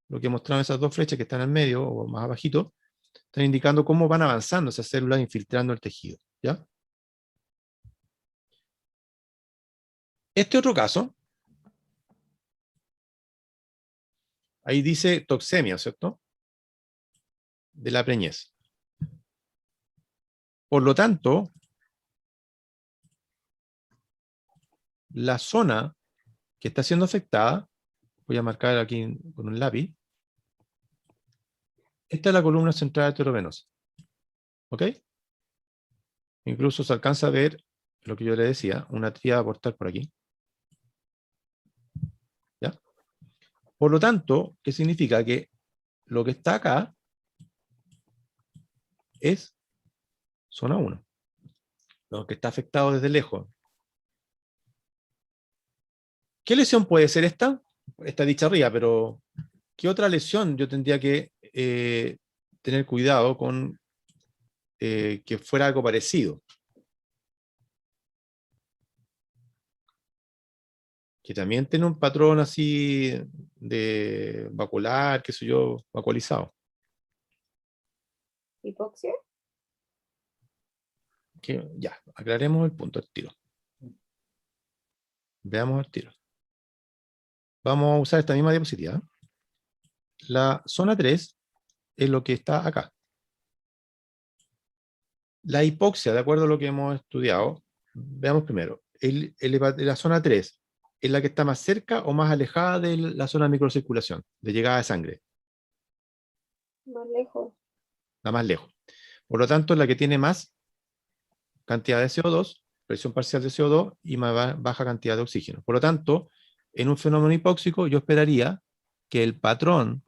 lo que mostraron esas dos flechas que están al medio o más abajito, están indicando cómo van avanzando esas células infiltrando el tejido, ¿ya? Este otro caso, ahí dice toxemia, ¿cierto? De la preñez. Por lo tanto, la zona que está siendo afectada, voy a marcar aquí con un lápiz, esta es la columna central arteriovenosa. ¿Ok? Incluso se alcanza a ver lo que yo le decía, una tríada portal por aquí. ¿Ya? Por lo tanto, ¿qué significa? Que lo que está acá es zona 1. Lo que está afectado desde lejos. ¿Qué lesión puede ser esta? Está dicha arriba, pero ¿qué otra lesión yo tendría que tener cuidado con que fuera algo parecido? Que también tiene un patrón así de vacular, qué sé yo, vacualizado. ¿Hipoxia? Que, ya, aclaremos el punto al tiro. Veamos el tiro. Vamos a usar esta misma diapositiva. La zona 3 es lo que está acá, La hipoxia, de acuerdo a lo que hemos estudiado, veamos primero, la zona 3, ¿es la que está más cerca o más alejada de la zona de microcirculación, de llegada de sangre? Más lejos. La más lejos. Por lo tanto, es la que tiene más cantidad de CO2, presión parcial de CO2 y más baja cantidad de oxígeno. Por lo tanto, en un fenómeno hipóxico, yo esperaría que el patrón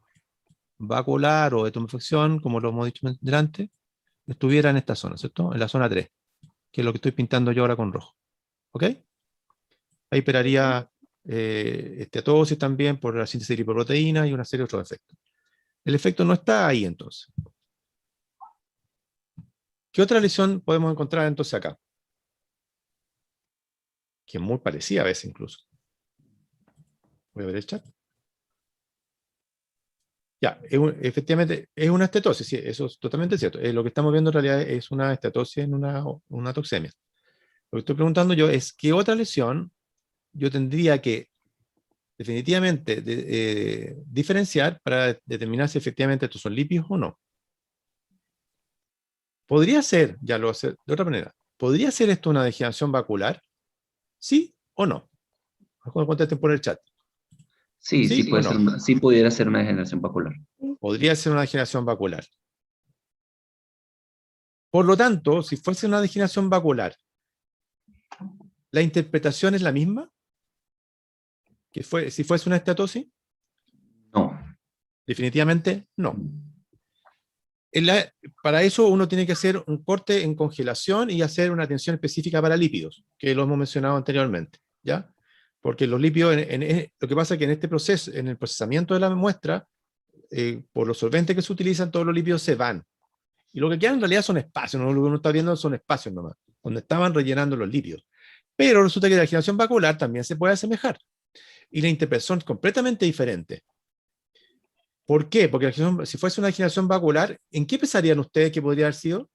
vacuolar o de tumefacción, como lo hemos dicho delante, estuviera en esta zona, ¿cierto? En la zona 3, que es lo que estoy pintando yo ahora con rojo. ¿Ok? Ahí esperaría esteatosis también por la síntesis de lipoproteína y una serie de otros efectos. El efecto no está ahí entonces. ¿Qué otra lesión podemos encontrar entonces acá? Que es muy parecida a veces incluso. Voy a ver el chat. Ya, efectivamente es una estetosis, sí, eso es totalmente cierto. Lo que estamos viendo en realidad es una estetosis en una toxemia. Lo que estoy preguntando yo es, ¿qué otra lesión yo tendría que definitivamente diferenciar para determinar si efectivamente estos son lípidos o no? ¿Podría ser, ya lo hace de otra manera, ¿podría ser esto una degeneración vacular? ¿Sí o no? Contesten por el chat. Sí, ¿Sí o no? sí pudiera ser una degeneración vacular. Podría ser una degeneración vacular. Por lo tanto, si fuese una degeneración vacular, ¿la interpretación es la misma? Si fuese una estatosis? No. Definitivamente no. Para eso uno tiene que hacer un corte en congelación y hacer una atención específica para lípidos, que lo hemos mencionado anteriormente, ¿ya? Porque los lípidos, lo que pasa es que en este proceso, en el procesamiento de la muestra, por los solventes que se utilizan, todos los lípidos se van. Y lo que queda en realidad son espacios, ¿no? Lo que uno está viendo son espacios nomás, donde estaban rellenando los lípidos. Pero resulta que la degeneración vacular también se puede asemejar. Y la interpretación es completamente diferente. ¿Por qué? Porque si fuese una degeneración vacular, ¿en qué pensarían ustedes que podría haber sido?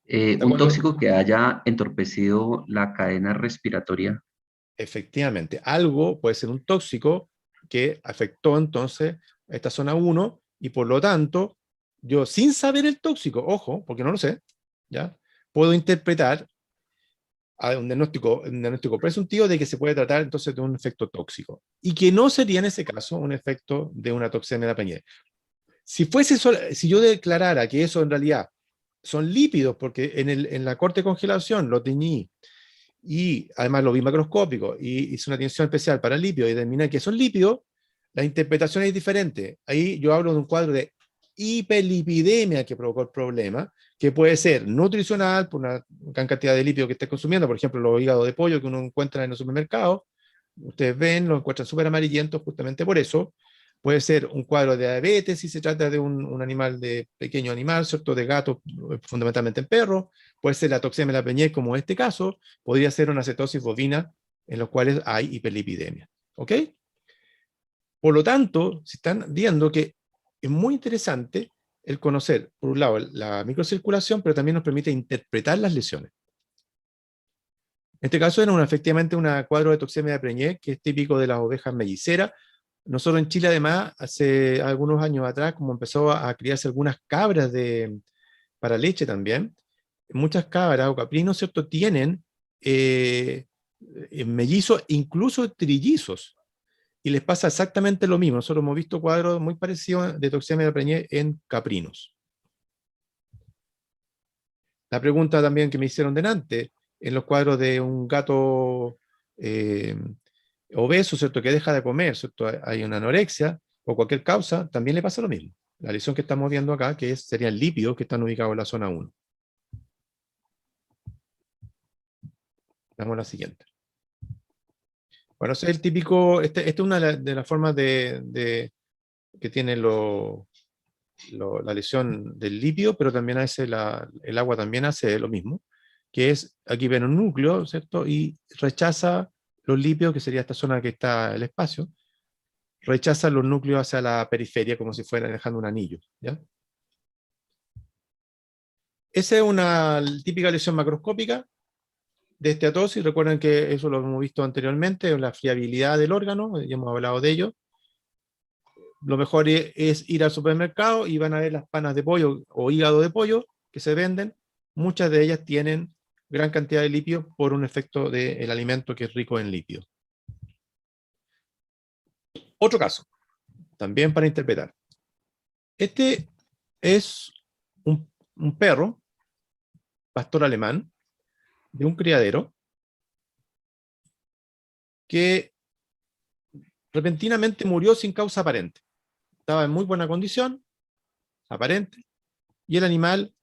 Un tóxico que haya entorpecido la cadena respiratoria. Efectivamente, algo puede ser un tóxico que afectó entonces esta zona 1 y por lo tanto, yo sin saber el tóxico, ojo, porque no lo sé, ¿ya? Puedo interpretar a un diagnóstico presuntivo de que se puede tratar entonces de un efecto tóxico y que no sería en ese caso un efecto de una toxemia de la Peña. Si yo declarara que eso en realidad son lípidos, porque en la corte de congelación lo teñí y además lo vi macroscópico y hice una tinción especial para lípidos y determiné que son lípidos, la interpretación es diferente. Ahí yo hablo de un cuadro de hiperlipidemia que provocó el problema, que puede ser nutricional por una gran cantidad de lípidos que estés consumiendo, por ejemplo, los hígados de pollo que uno encuentra en el supermercado, ustedes ven, lo encuentran súper amarillentos justamente por eso. Puede ser un cuadro de diabetes si se trata de un animal, de pequeño animal, ¿cierto? De gato, fundamentalmente en perros. Puede ser la toxemia de la Peñez, como en este caso. Podría ser una cetosis bovina en los cuales hay hiperlipidemia. ¿Ok? Por lo tanto, se están viendo que es muy interesante el conocer, por un lado, la microcirculación, pero también nos permite interpretar las lesiones. En este caso era efectivamente un cuadro de toxemia de Preñez, que es típico de las ovejas melliceras. Nosotros en Chile, además, hace algunos años atrás, como empezó a criarse algunas cabras para leche también, muchas cabras o caprinos, ¿cierto?, tienen mellizos, incluso trillizos, y les pasa exactamente lo mismo. Nosotros hemos visto cuadros muy parecidos de toxemia de Preñez en caprinos. La pregunta también que me hicieron delante, en los cuadros de un gato obeso, ¿cierto?, que deja de comer, ¿cierto?, hay una anorexia o cualquier causa, también le pasa lo mismo. La lesión que estamos viendo acá, que serían lípidos que están ubicados en la zona 1. Veamos la siguiente. Bueno, ese es el típico, esta es una de las formas que tiene la lesión del lípido, pero también hace el agua también hace lo mismo, que es, aquí ven un núcleo, ¿cierto? Y rechaza los lípidos, que sería esta zona que está el espacio, rechaza los núcleos hacia la periferia como si fuera dejando un anillo, ¿ya? Esa es una típica lesión macroscópica de esteatosis. Recuerden que eso lo hemos visto anteriormente, la friabilidad del órgano, ya hemos hablado de ello. Lo mejor es ir al supermercado y van a ver las panas de pollo o hígado de pollo, que se venden, muchas de ellas tienen gran cantidad de lípidos por un efecto del alimento que es rico en lípidos. Otro caso, también para interpretar. Este es un perro, pastor alemán, de un criadero, que repentinamente murió sin causa aparente. Estaba en muy buena condición, aparente, y el animal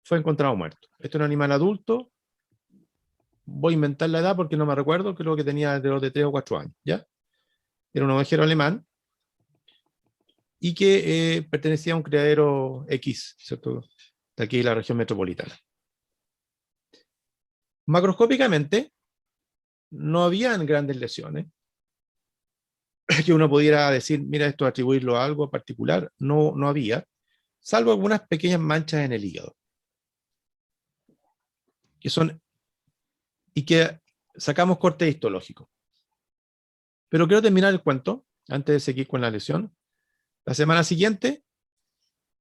fue encontrado muerto. Este es un animal adulto, voy a inventar la edad porque no me recuerdo, creo que tenía de 3 o 4 años, ¿ya? Era un ovejero alemán, y que pertenecía a un criadero X, ¿cierto? De aquí, la región metropolitana. Macroscópicamente, no habían grandes lesiones, que uno pudiera decir, mira, esto atribuirlo a algo particular, no había, salvo algunas pequeñas manchas en el hígado, que son, y que sacamos corte histológico. Pero quiero terminar el cuento, antes de seguir con la lesión. La semana siguiente,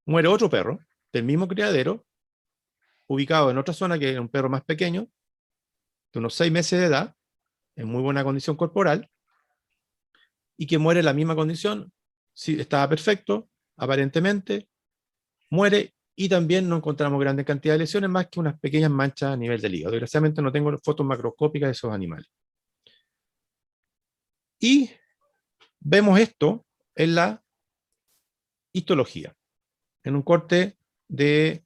muere otro perro, del mismo criadero, ubicado en otra zona, que era un perro más pequeño, de unos 6 meses de edad, en muy buena condición corporal, y que muere en la misma condición, sí, estaba perfecto, aparentemente, muere, y también no encontramos grandes cantidades de lesiones, más que unas pequeñas manchas a nivel del hígado. Desgraciadamente no tengo fotos macroscópicas de esos animales. Y vemos esto en la histología. En un corte en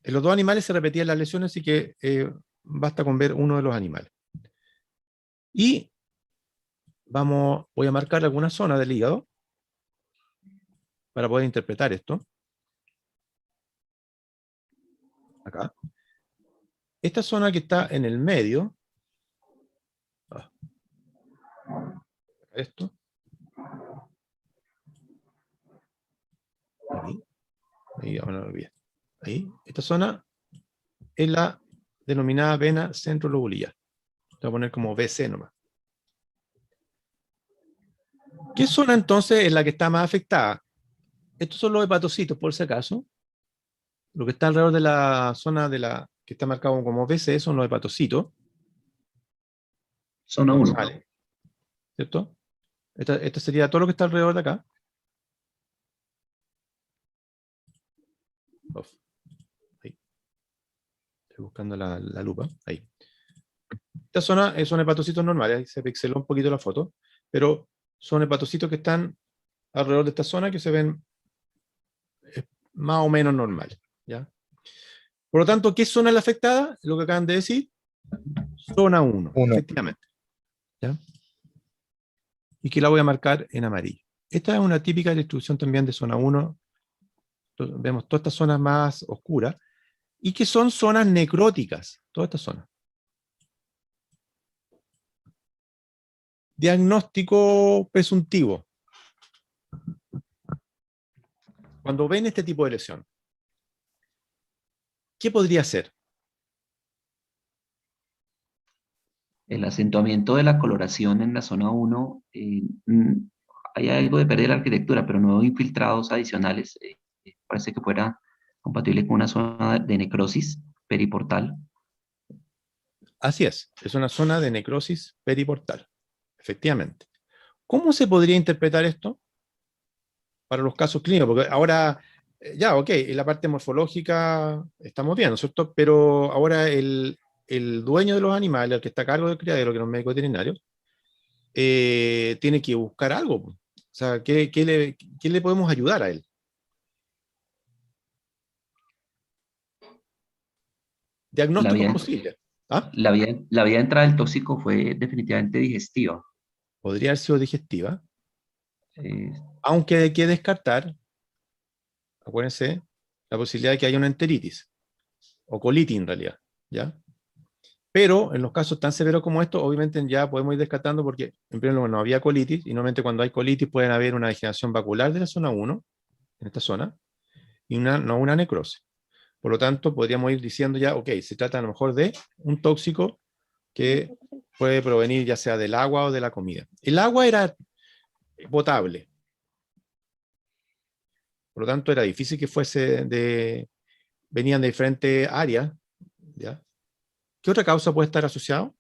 los dos animales se repetían las lesiones, así que basta con ver uno de los animales. Y voy a marcar alguna zona del hígado para poder interpretar esto. Acá. Esta zona que está en el medio, esto, ahí, ahora no lo olvidé. Ahí, esta zona es la denominada vena centrolobulilla. Voy a poner como BC nomás. ¿Qué zona entonces es la que está más afectada? Estos son los hepatocitos, por si acaso. Lo que está alrededor de la zona que está marcado como BC son los hepatocitos. Zona 1. Vale. ¿Cierto? Esto sería todo lo que está alrededor de acá. Ahí. Estoy buscando la lupa. Ahí. Esta zona son hepatocitos normales. Ahí se pixeló un poquito la foto. Pero son hepatocitos que están alrededor de esta zona que se ven más o menos normales. ¿Ya? Por lo tanto, ¿qué zona es la afectada? Lo que acaban de decir. Zona 1, efectivamente. ¿Ya? Y que la voy a marcar en amarillo. Esta es una típica distribución también de zona 1. Entonces, vemos todas estas zonas más oscuras, y que son zonas necróticas, todas estas zonas. Diagnóstico presuntivo. Cuando ven este tipo de lesión, ¿qué podría ser? El acentuamiento de la coloración en la zona 1, hay algo de pérdida de la arquitectura, pero no infiltrados adicionales. Parece que fuera compatible con una zona de necrosis periportal. Así es una zona de necrosis periportal, efectivamente. ¿Cómo se podría interpretar esto para los casos clínicos? Porque ahora, ya, ok, en la parte morfológica estamos bien, ¿no es cierto? Pero ahora el dueño de los animales, el que está a cargo del criadero, que es un médico veterinario, tiene que buscar algo. O sea, ¿qué le podemos ayudar a él? Diagnóstico posible. ¿Ah? La vía de entrada del tóxico fue definitivamente digestiva. Podría haber sido digestiva. Eh, Aunque hay que descartar, acuérdense, la posibilidad de que haya una enteritis, o colitis en realidad, ¿ya? Pero en los casos tan severos como estos, obviamente ya podemos ir descartando porque, en primer lugar, no había colitis, y normalmente cuando hay colitis pueden haber una degeneración vacular de la zona 1, en esta zona, y no una necrosis. Por lo tanto, podríamos ir diciendo ya, ok, se trata a lo mejor de un tóxico que puede provenir ya sea del agua o de la comida. El agua era potable, por lo tanto era difícil que fuese venían de diferentes áreas, ¿ya? ¿Qué otra causa puede estar asociada?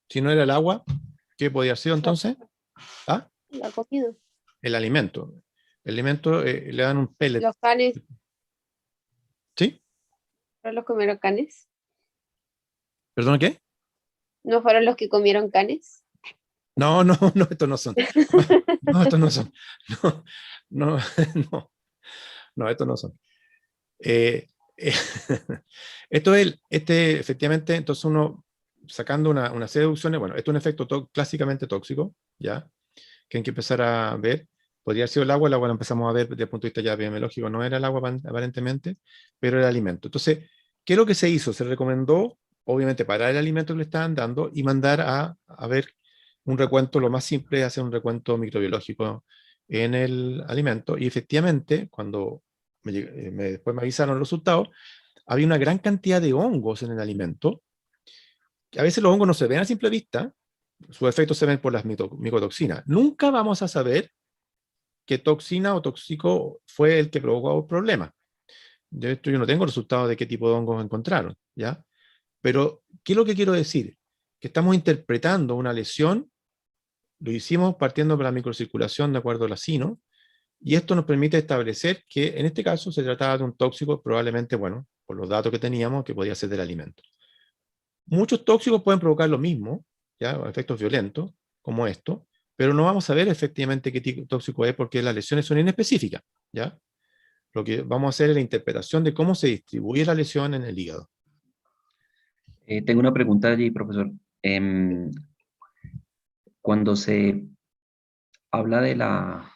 Si no era el agua, ¿qué podía ser entonces? ¿Ah? La comida. El alimento. El alimento le dan un pellet. Los canes, ¿Sí? ¿fueron los que comieron canes? ¿Perdón qué? ¿No fueron los que comieron canes? No, no, no, estos no son. No, estos no son. No, no, no, no, estos no son. Eh, esto es, efectivamente, entonces uno, sacando una serie de deducciones, bueno, esto es un efecto clásicamente tóxico, ¿ya? Que hay que empezar a ver. Podría haber sido el agua lo empezamos a ver desde el punto de vista ya epidemiológico, no era el agua aparentemente, pero era el alimento. Entonces, ¿qué es lo que se hizo? Se recomendó, obviamente, parar el alimento que le estaban dando y mandar a ver un recuento, lo más simple es hacer un recuento microbiológico en el alimento, y efectivamente, cuando después me avisaron los resultados, había una gran cantidad de hongos en el alimento, que a veces los hongos no se ven a simple vista, sus efectos se ven por las micotoxinas. Nunca vamos a saber qué toxina o tóxico fue el que provocó el problema. De esto yo no tengo resultados de qué tipo de hongos encontraron, ¿ya? Pero, ¿qué es lo que quiero decir? Que estamos interpretando una lesión, lo hicimos partiendo de la microcirculación de acuerdo a la SINO, y esto nos permite establecer que en este caso se trataba de un tóxico, probablemente, bueno, por los datos que teníamos, que podía ser del alimento. Muchos tóxicos pueden provocar lo mismo, ¿ya? Efectos violentos, como esto, pero no vamos a ver efectivamente qué tipo de tóxico es porque las lesiones son inespecíficas, ¿ya? Lo que vamos a hacer es la interpretación de cómo se distribuye la lesión en el hígado. Tengo una pregunta allí, profesor. Cuando se habla de la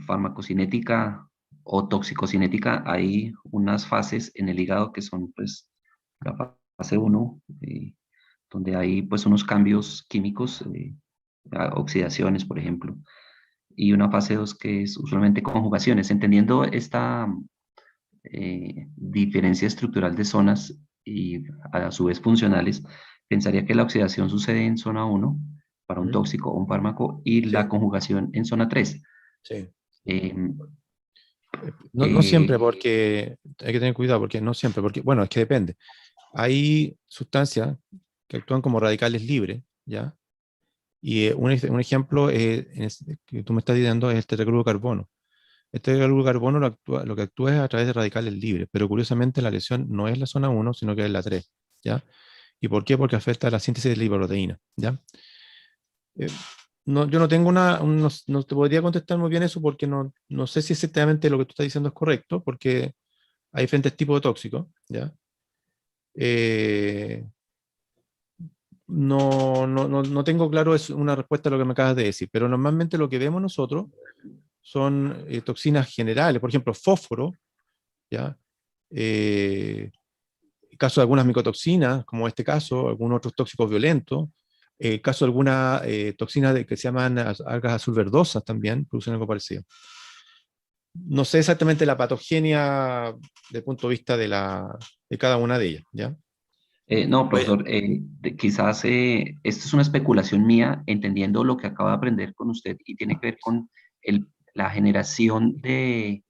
farmacocinética o toxicocinética, hay unas fases en el hígado que son pues la fase 1, donde hay pues unos cambios químicos, oxidaciones, por ejemplo, y una fase 2 que es usualmente conjugaciones. Entendiendo esta diferencia estructural de zonas y a su vez funcionales, pensaría que la oxidación sucede en zona 1 para un tóxico o un fármaco y la conjugación en zona 3. Sí. Eh, No siempre, porque hay que tener cuidado, porque no siempre, porque, bueno, es que depende. Hay sustancias que actúan como radicales libres, ¿ya? Y un ejemplo que tú me estás diciendo es el tetraclorocarbono. El tetraclorocarbono lo que actúa es a través de radicales libres, pero curiosamente la lesión no es la zona 1, sino que es la 3, ¿ya? ¿Y por qué? Porque afecta a la síntesis de lipoproteína, ¿ya? No, yo no tengo no te podría contestar muy bien eso porque no sé si exactamente lo que tú estás diciendo es correcto, porque hay diferentes tipos de tóxicos, ¿ya? No tengo claro una respuesta a lo que me acabas de decir, pero normalmente lo que vemos nosotros son toxinas generales, por ejemplo, fósforo, ¿ya? Caso de algunas micotoxinas, como este caso, algunos otros tóxicos violentos, caso de algunas toxinas que se llaman algas azul verdosas también, producen algo parecido. No sé exactamente la patogenia desde el punto de vista de cada una de ellas, ¿ya? no, profesor, quizás esto es una especulación mía, entendiendo lo que acabo de aprender con usted y tiene que ver con la generación de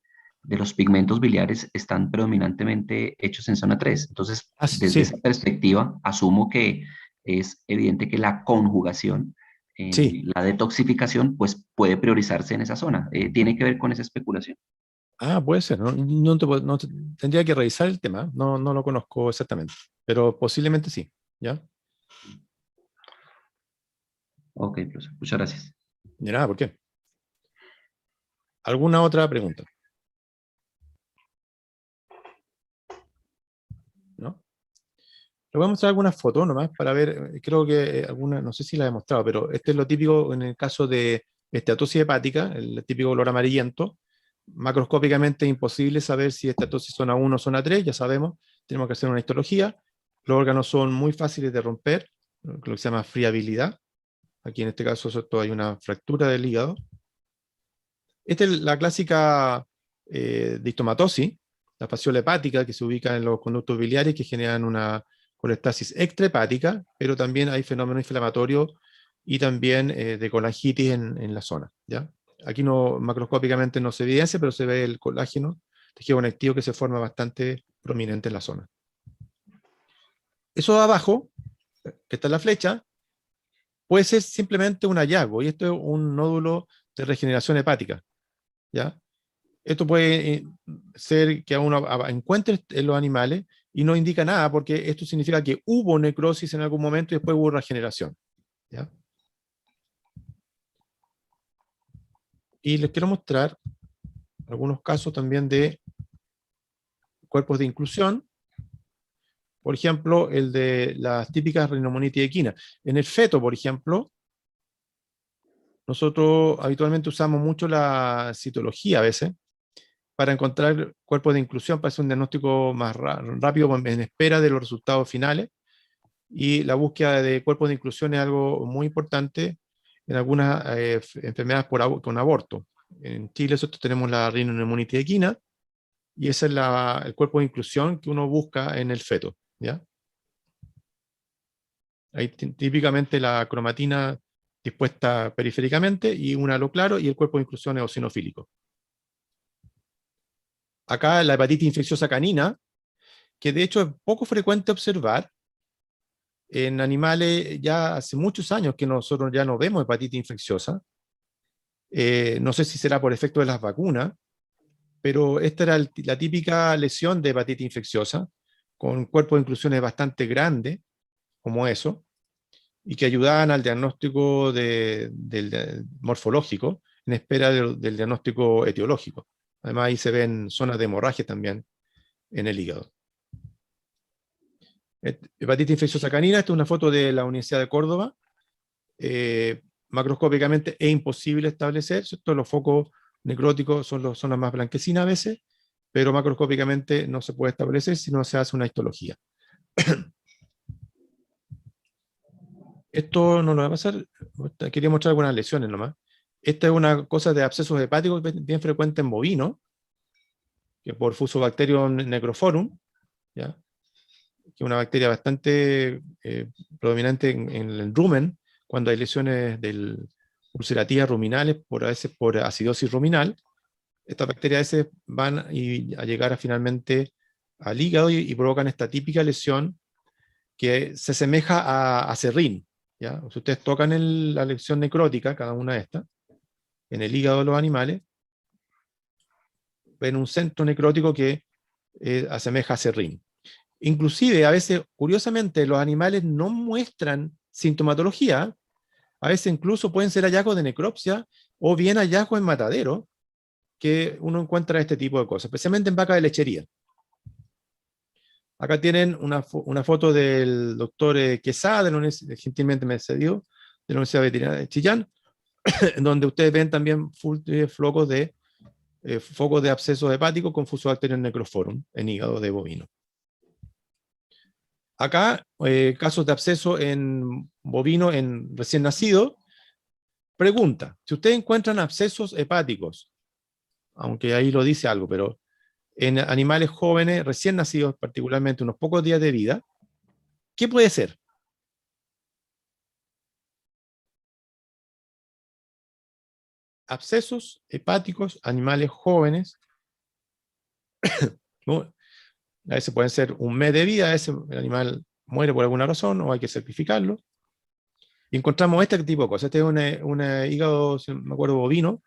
los pigmentos biliares están predominantemente hechos en zona 3. Entonces, desde Sí, esa perspectiva, asumo que es evidente que la conjugación, sí. la detoxificación, pues puede priorizarse en esa zona. ¿Tiene que ver con esa especulación? Puede ser, tendría que revisar el tema, no lo conozco exactamente, pero posiblemente sí, ¿ya? Ok, profesor, muchas gracias. De nada, ¿por qué? ¿Alguna otra pregunta? ¿No? Le voy a mostrar algunas fotos nomás para ver, creo que alguna, no sé si la he mostrado, pero este es lo típico en el caso de esteatosis hepática, el típico olor amarillento. Macroscópicamente es imposible saber si esteatosis zona 1 o zona 3, ya sabemos, tenemos que hacer una histología. Los órganos son muy fáciles de romper, lo que se llama friabilidad. Aquí en este caso hay una fractura del hígado. Esta es la clásica distomatosis, la fasciola hepática, que se ubica en los conductos biliares, que generan una colestasis extrahepática, pero también hay fenómenos inflamatorios y también de colangitis en la zona, ¿ya? Aquí no, macroscópicamente no se evidencia, pero se ve el colágeno, tejido conectivo que se forma bastante prominente en la zona. Eso de abajo, que está en la flecha, puede ser simplemente un hallazgo, y esto es un nódulo de regeneración hepática, ¿ya? Esto puede ser que uno encuentre en los animales y no indica nada, porque esto significa que hubo necrosis en algún momento y después hubo regeneración, ¿ya? Y les quiero mostrar algunos casos también de cuerpos de inclusión. Por ejemplo, el de las típicas rinomonitis equina. En el feto, por ejemplo, nosotros habitualmente usamos mucho la citología a veces para encontrar cuerpos de inclusión, para hacer un diagnóstico más rápido en espera de los resultados finales. Y la búsqueda de cuerpos de inclusión es algo muy importante en algunas enfermedades con aborto. En Chile nosotros tenemos la rinomonitis equina, y ese es el cuerpo de inclusión que uno busca en el feto, ¿ya? Hay típicamente la cromatina dispuesta periféricamente y un halo claro, y el cuerpo de inclusión es eosinofílico. Acá la hepatitis infecciosa canina, que de hecho es poco frecuente observar en animales. Ya hace muchos años que nosotros ya no vemos hepatitis infecciosa. No sé si será por efecto de las vacunas, pero esta era la típica lesión de hepatitis infecciosa, con cuerpos de inclusiones bastante grandes, como eso, y que ayudaban al diagnóstico morfológico en espera del diagnóstico etiológico. Además, ahí se ven zonas de hemorragia también en el hígado. Hepatitis infecciosa canina, esta es una foto de la Universidad de Córdoba. Macroscópicamente es imposible establecer, ¿cierto? Los focos necróticos son las más blanquecinas a veces, pero macroscópicamente no se puede establecer si no se hace una histología. Esto no lo va a pasar, quería mostrar algunas lesiones nomás. Esta es una cosa de abscesos hepáticos bien frecuente en bovinos, que por Fusobacterium necrophorum, ¿ya? Que es una bacteria bastante predominante en el rumen, cuando hay lesiones ulcerativas ruminales, a veces por acidosis ruminal. Estas bacterias a veces van a llegar finalmente al hígado y provocan esta típica lesión que se asemeja a serrín, ¿ya? Si ustedes tocan la lesión necrótica, cada una de estas, en el hígado de los animales, ven un centro necrótico que asemeja a serrín. Inclusive, a veces, curiosamente, los animales no muestran sintomatología. A veces incluso pueden ser hallazgos de necropsia o bien hallazgos en matadero, que uno encuentra este tipo de cosas, especialmente en vacas de lechería. Acá tienen una foto del doctor Quesada, gentilmente me cedió, de la Universidad Veterinaria de Chillán, en donde ustedes ven también focos de abscesos hepáticos con Fusobacterium necrophorum en hígado de bovino. Acá, casos de absceso en bovino en recién nacido. Pregunta: si ustedes encuentran abscesos hepáticos, aunque ahí lo dice algo, pero en animales jóvenes, recién nacidos, particularmente unos pocos días de vida, ¿qué puede ser? Abscesos hepáticos, animales jóvenes, ¿no? A veces pueden ser un mes de vida, a veces el animal muere por alguna razón o hay que sacrificarlo. Y encontramos este tipo de cosas. Este es un hígado, si no me acuerdo, bovino,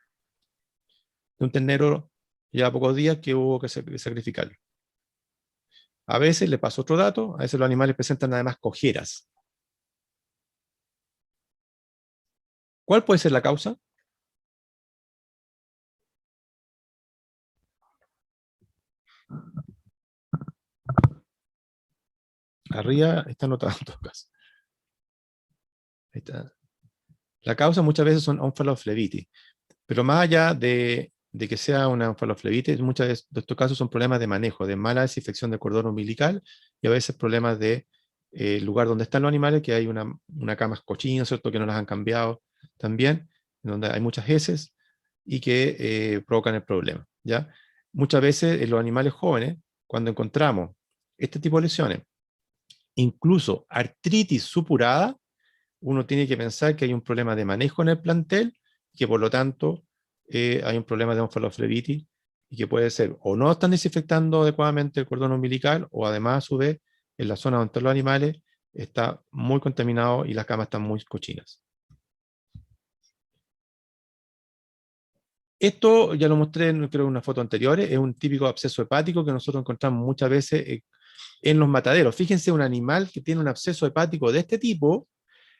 de un ternero ya pocos días que hubo que sacrificarlo. A veces, le paso otro dato, a veces los animales presentan además cojeras. ¿Cuál puede ser la causa? Arriba está anotado en todo caso. Ahí está. La causa muchas veces son onfaloflebitis, pero más allá de que sea una onfaloflebitis, muchas de estos casos son problemas de manejo, de mala desinfección del cordón umbilical, y a veces problemas de lugar donde están los animales, que hay una cama cochina, ¿cierto?, que no las han cambiado también, en donde hay muchas heces y que provocan el problema, ¿ya? Muchas veces los animales jóvenes cuando encontramos este tipo de lesiones, incluso artritis supurada, uno tiene que pensar que hay un problema de manejo en el plantel, que por lo tanto hay un problema de onfaloflebitis, y que puede ser o no están desinfectando adecuadamente el cordón umbilical, o además a su vez en la zona donde están los animales está muy contaminado y las camas están muy cochinas. Esto ya lo mostré creo en una foto anterior, es un típico absceso hepático que nosotros encontramos muchas veces en los mataderos. Fíjense, un animal que tiene un absceso hepático de este tipo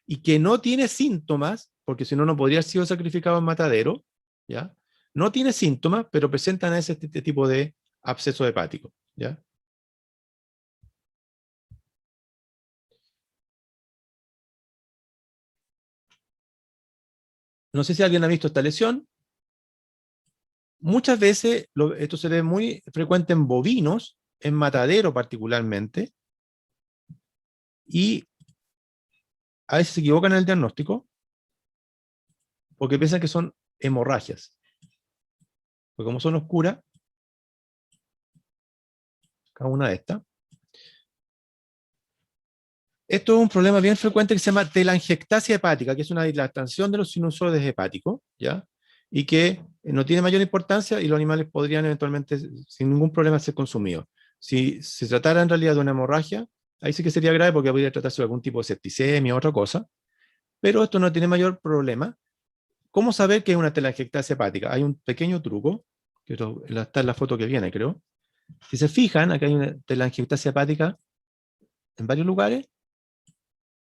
y que no tiene síntomas, porque si no, no podría haber sido sacrificado en matadero, ¿ya? No tiene síntomas, pero presentan este tipo de absceso hepático, ¿ya? No sé si alguien ha visto esta lesión. Muchas veces esto se ve muy frecuente en bovinos, en matadero particularmente, y a veces se equivocan en el diagnóstico porque piensan que son hemorragias. Porque como son oscuras, cada una de estas, esto es un problema bien frecuente que se llama telangiectasia hepática, que es una dilatación de los sinusoides hepáticos, ¿ya? Y que no tiene mayor importancia y los animales podrían eventualmente, sin ningún problema, ser consumidos. Si se tratara en realidad de una hemorragia, ahí sí que sería grave porque podría tratarse de algún tipo de septicemia o otra cosa, pero esto no tiene mayor problema. ¿Cómo saber que es una telangiectasia hepática? Hay un pequeño truco, que está en la foto que viene, creo. Si se fijan, acá hay una telangiectasia hepática en varios lugares,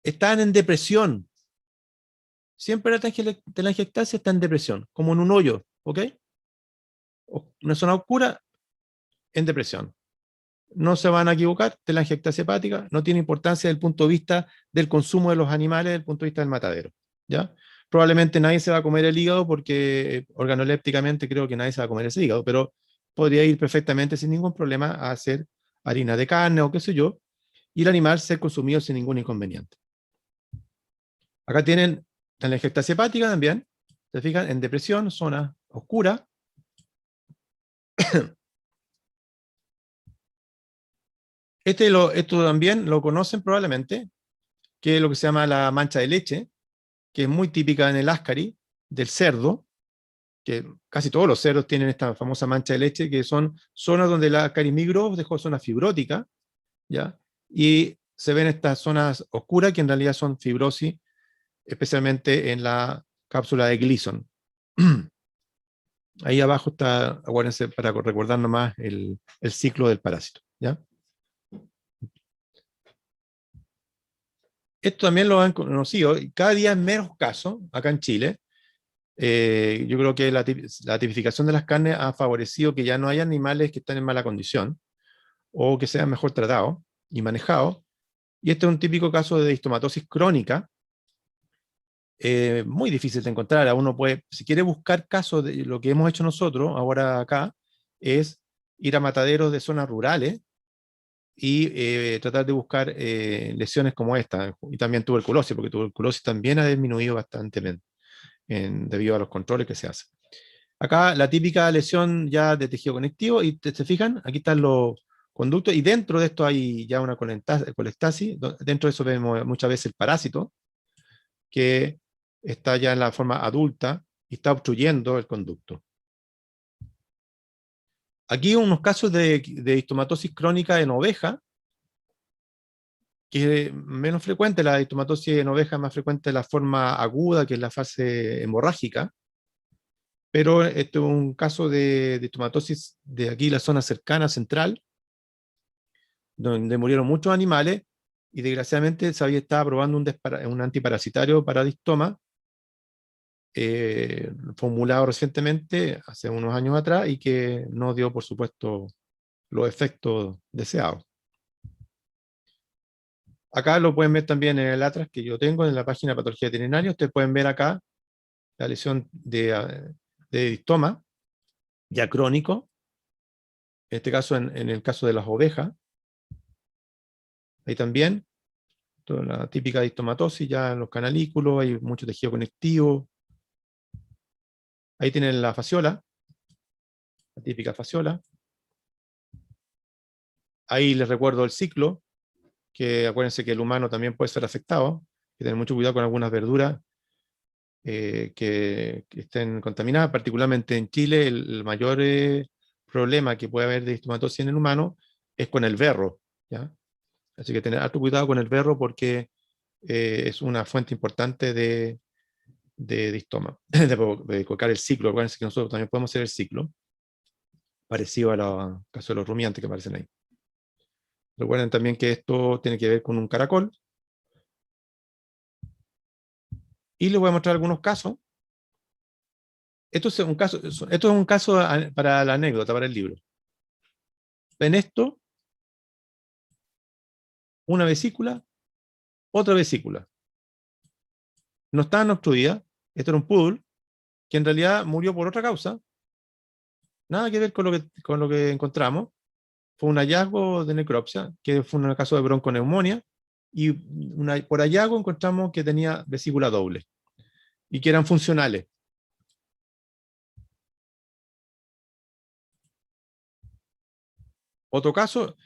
están en depresión. Siempre la telangiectasia está en depresión, como en un hoyo, ¿ok? Una zona oscura en depresión. No se van a equivocar, telangiectasia hepática no tiene importancia desde el punto de vista del consumo de los animales, desde el punto de vista del matadero, ¿ya? Probablemente nadie se va a comer el hígado porque organolépticamente creo que nadie se va a comer ese hígado, pero podría ir perfectamente sin ningún problema a hacer harina de carne o qué sé yo, y el animal ser consumido sin ningún inconveniente. Acá tienen telangiectasia hepática también, se fijan, en depresión, zona oscura. Esto también lo conocen probablemente, que es lo que se llama la mancha de leche, que es muy típica en el ascari del cerdo, que casi todos los cerdos tienen esta famosa mancha de leche, que son zonas donde la ascari migró, dejó zona fibrótica, ¿ya? Y se ven estas zonas oscuras que en realidad son fibrosis, especialmente en la cápsula de Gleason. Ahí abajo está, acuérdense, para recordar nomás el ciclo del parásito, ¿ya? Esto también lo han conocido, y cada día en menos casos, acá en Chile. Yo creo que la tipificación de las carnes ha favorecido que ya no haya animales que están en mala condición, o que sean mejor tratados y manejados. Y este es un típico caso de distomatosis crónica, muy difícil de encontrar. Uno puede, si quiere buscar casos de lo que hemos hecho nosotros ahora acá, es ir a mataderos de zonas rurales y tratar de buscar lesiones como esta, y también tuberculosis, porque tuberculosis también ha disminuido bastante debido a los controles que se hacen. Acá la típica lesión ya de tejido conectivo, y se fijan, aquí están los conductos, y dentro de esto hay ya una colestasis, dentro de eso vemos muchas veces el parásito, que está ya en la forma adulta y está obstruyendo el conducto. Aquí unos casos de histomatosis crónica en oveja, que es menos frecuente. La histomatosis en oveja es más frecuente en la forma aguda, que es la fase hemorrágica, pero este es un caso de histomatosis de aquí, la zona cercana central, donde murieron muchos animales, y desgraciadamente se estaba probando un antiparasitario para distoma, formulado recientemente, hace unos años atrás, y que no dio, por supuesto, los efectos deseados. Acá lo pueden ver también en el atlas que yo tengo en la página de patología veterinaria. Ustedes pueden ver acá la lesión de distoma, ya crónico, en este caso en el caso de las ovejas. Ahí también, toda la típica distomatosis ya en los canalículos, hay mucho tejido conectivo. Ahí tienen la fasciola, la típica fasciola. Ahí les recuerdo el ciclo, que acuérdense que el humano también puede ser afectado, que tener mucho cuidado con algunas verduras que estén contaminadas, particularmente en Chile el mayor problema que puede haber de estomatosis en el humano es con el berro, ¿ya? Así que tener alto cuidado con el berro porque es una fuente importante de distoma, de colocar el ciclo. Acuérdense que nosotros también podemos hacer el ciclo, parecido al caso de los rumiantes que aparecen ahí. Recuerden también que esto tiene que ver con un caracol. Y les voy a mostrar algunos casos. Esto es un caso para la anécdota, para el libro. Ven esto, una vesícula, otra vesícula. No estaban obstruidas. Esto era un poodle que en realidad murió por otra causa. Nada que ver con lo que encontramos. Fue un hallazgo de necropsia, que fue un caso de bronconeumonía, y por hallazgo encontramos que tenía vesícula doble y que eran funcionales. Otro caso,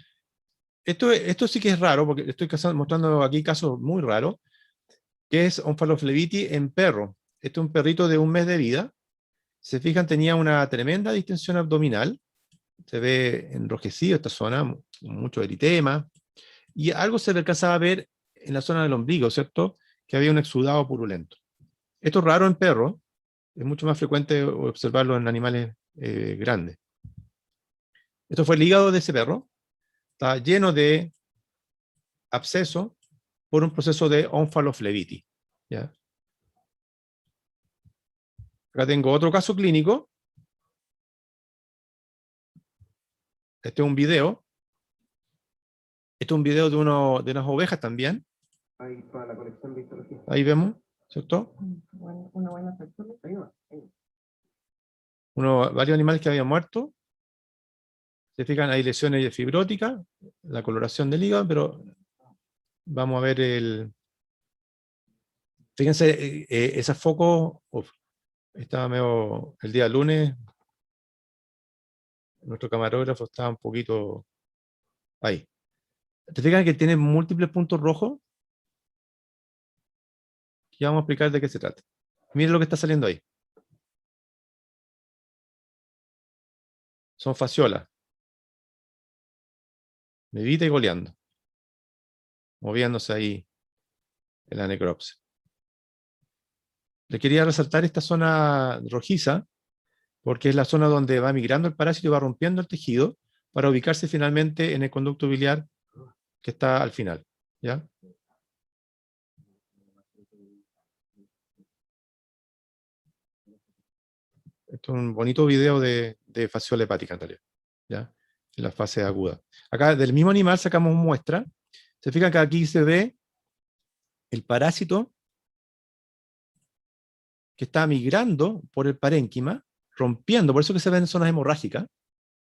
esto sí que es raro, porque estoy mostrando aquí casos muy raros, que es Omphalophlebitis en perro. Este es un perrito de 1 mes de vida. Se fijan, tenía una tremenda distensión abdominal. Se ve enrojecido esta zona, mucho eritema. Y algo se le alcanzaba a ver en la zona del ombligo, ¿cierto? Que había un exudado purulento. Esto es raro en perros. Es mucho más frecuente observarlo en animales grandes. Esto fue el hígado de ese perro. Está lleno de absceso por un proceso de omphalophlebitis, ¿ya? Acá tengo otro caso clínico. Este es un video. Este es un video de unas ovejas también. Ahí para la colección de histología. Ahí vemos, ¿cierto? Una buena factura. Ahí va. Varios animales que habían muerto. Se fijan, hay lesiones fibróticas, la coloración del hígado, pero vamos a ver fíjense, esos focos, estaba medio, el día lunes, nuestro camarógrafo estaba un poquito ahí. ¿Te fijan que tiene múltiples puntos rojos? Y vamos a explicar de qué se trata. Miren lo que está saliendo ahí. Son fasciolas. Medita y goleando. Moviéndose ahí en la necropsia. Le quería resaltar esta zona rojiza, porque es la zona donde va migrando el parásito y va rompiendo el tejido para ubicarse finalmente en el conducto biliar que está al final, ¿ya? Esto es un bonito video de fasciola hepática en realidad, ¿ya? En la fase aguda. Acá del mismo animal sacamos muestra. Se fijan que aquí se ve el parásito que está migrando por el parénquima, rompiendo, por eso que se ven zonas hemorrágicas.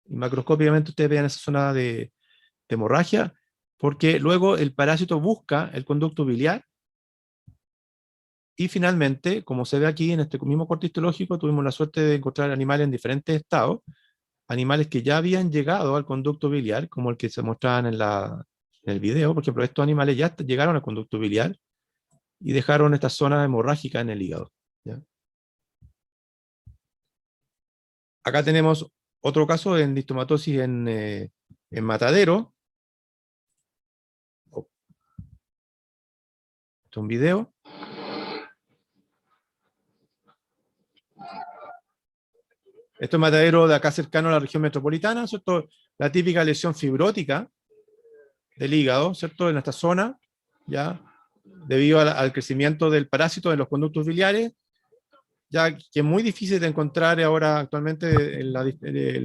Y macroscópicamente ustedes vean esa zona de hemorragia, porque luego el parásito busca el conducto biliar, y finalmente, como se ve aquí en este mismo corte histológico, tuvimos la suerte de encontrar animales en diferentes estados, animales que ya habían llegado al conducto biliar, como el que se mostraban en el video. Por ejemplo, estos animales ya llegaron al conducto biliar y dejaron esta zona hemorrágica en el hígado, ¿ya? Acá tenemos otro caso de endistomatosis en matadero. Este es un video. Esto es matadero de acá cercano a la región metropolitana, ¿cierto? La típica lesión fibrótica del hígado, ¿cierto? En esta zona, ya, debido al crecimiento del parásito en los conductos biliares, ya que es muy difícil de encontrar ahora actualmente en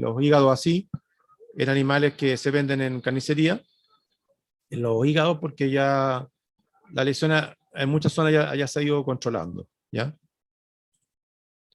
los hígados así, en animales que se venden en carnicería, en los hígados, porque ya la lesión en muchas zonas ya se ha ido controlando, ¿ya?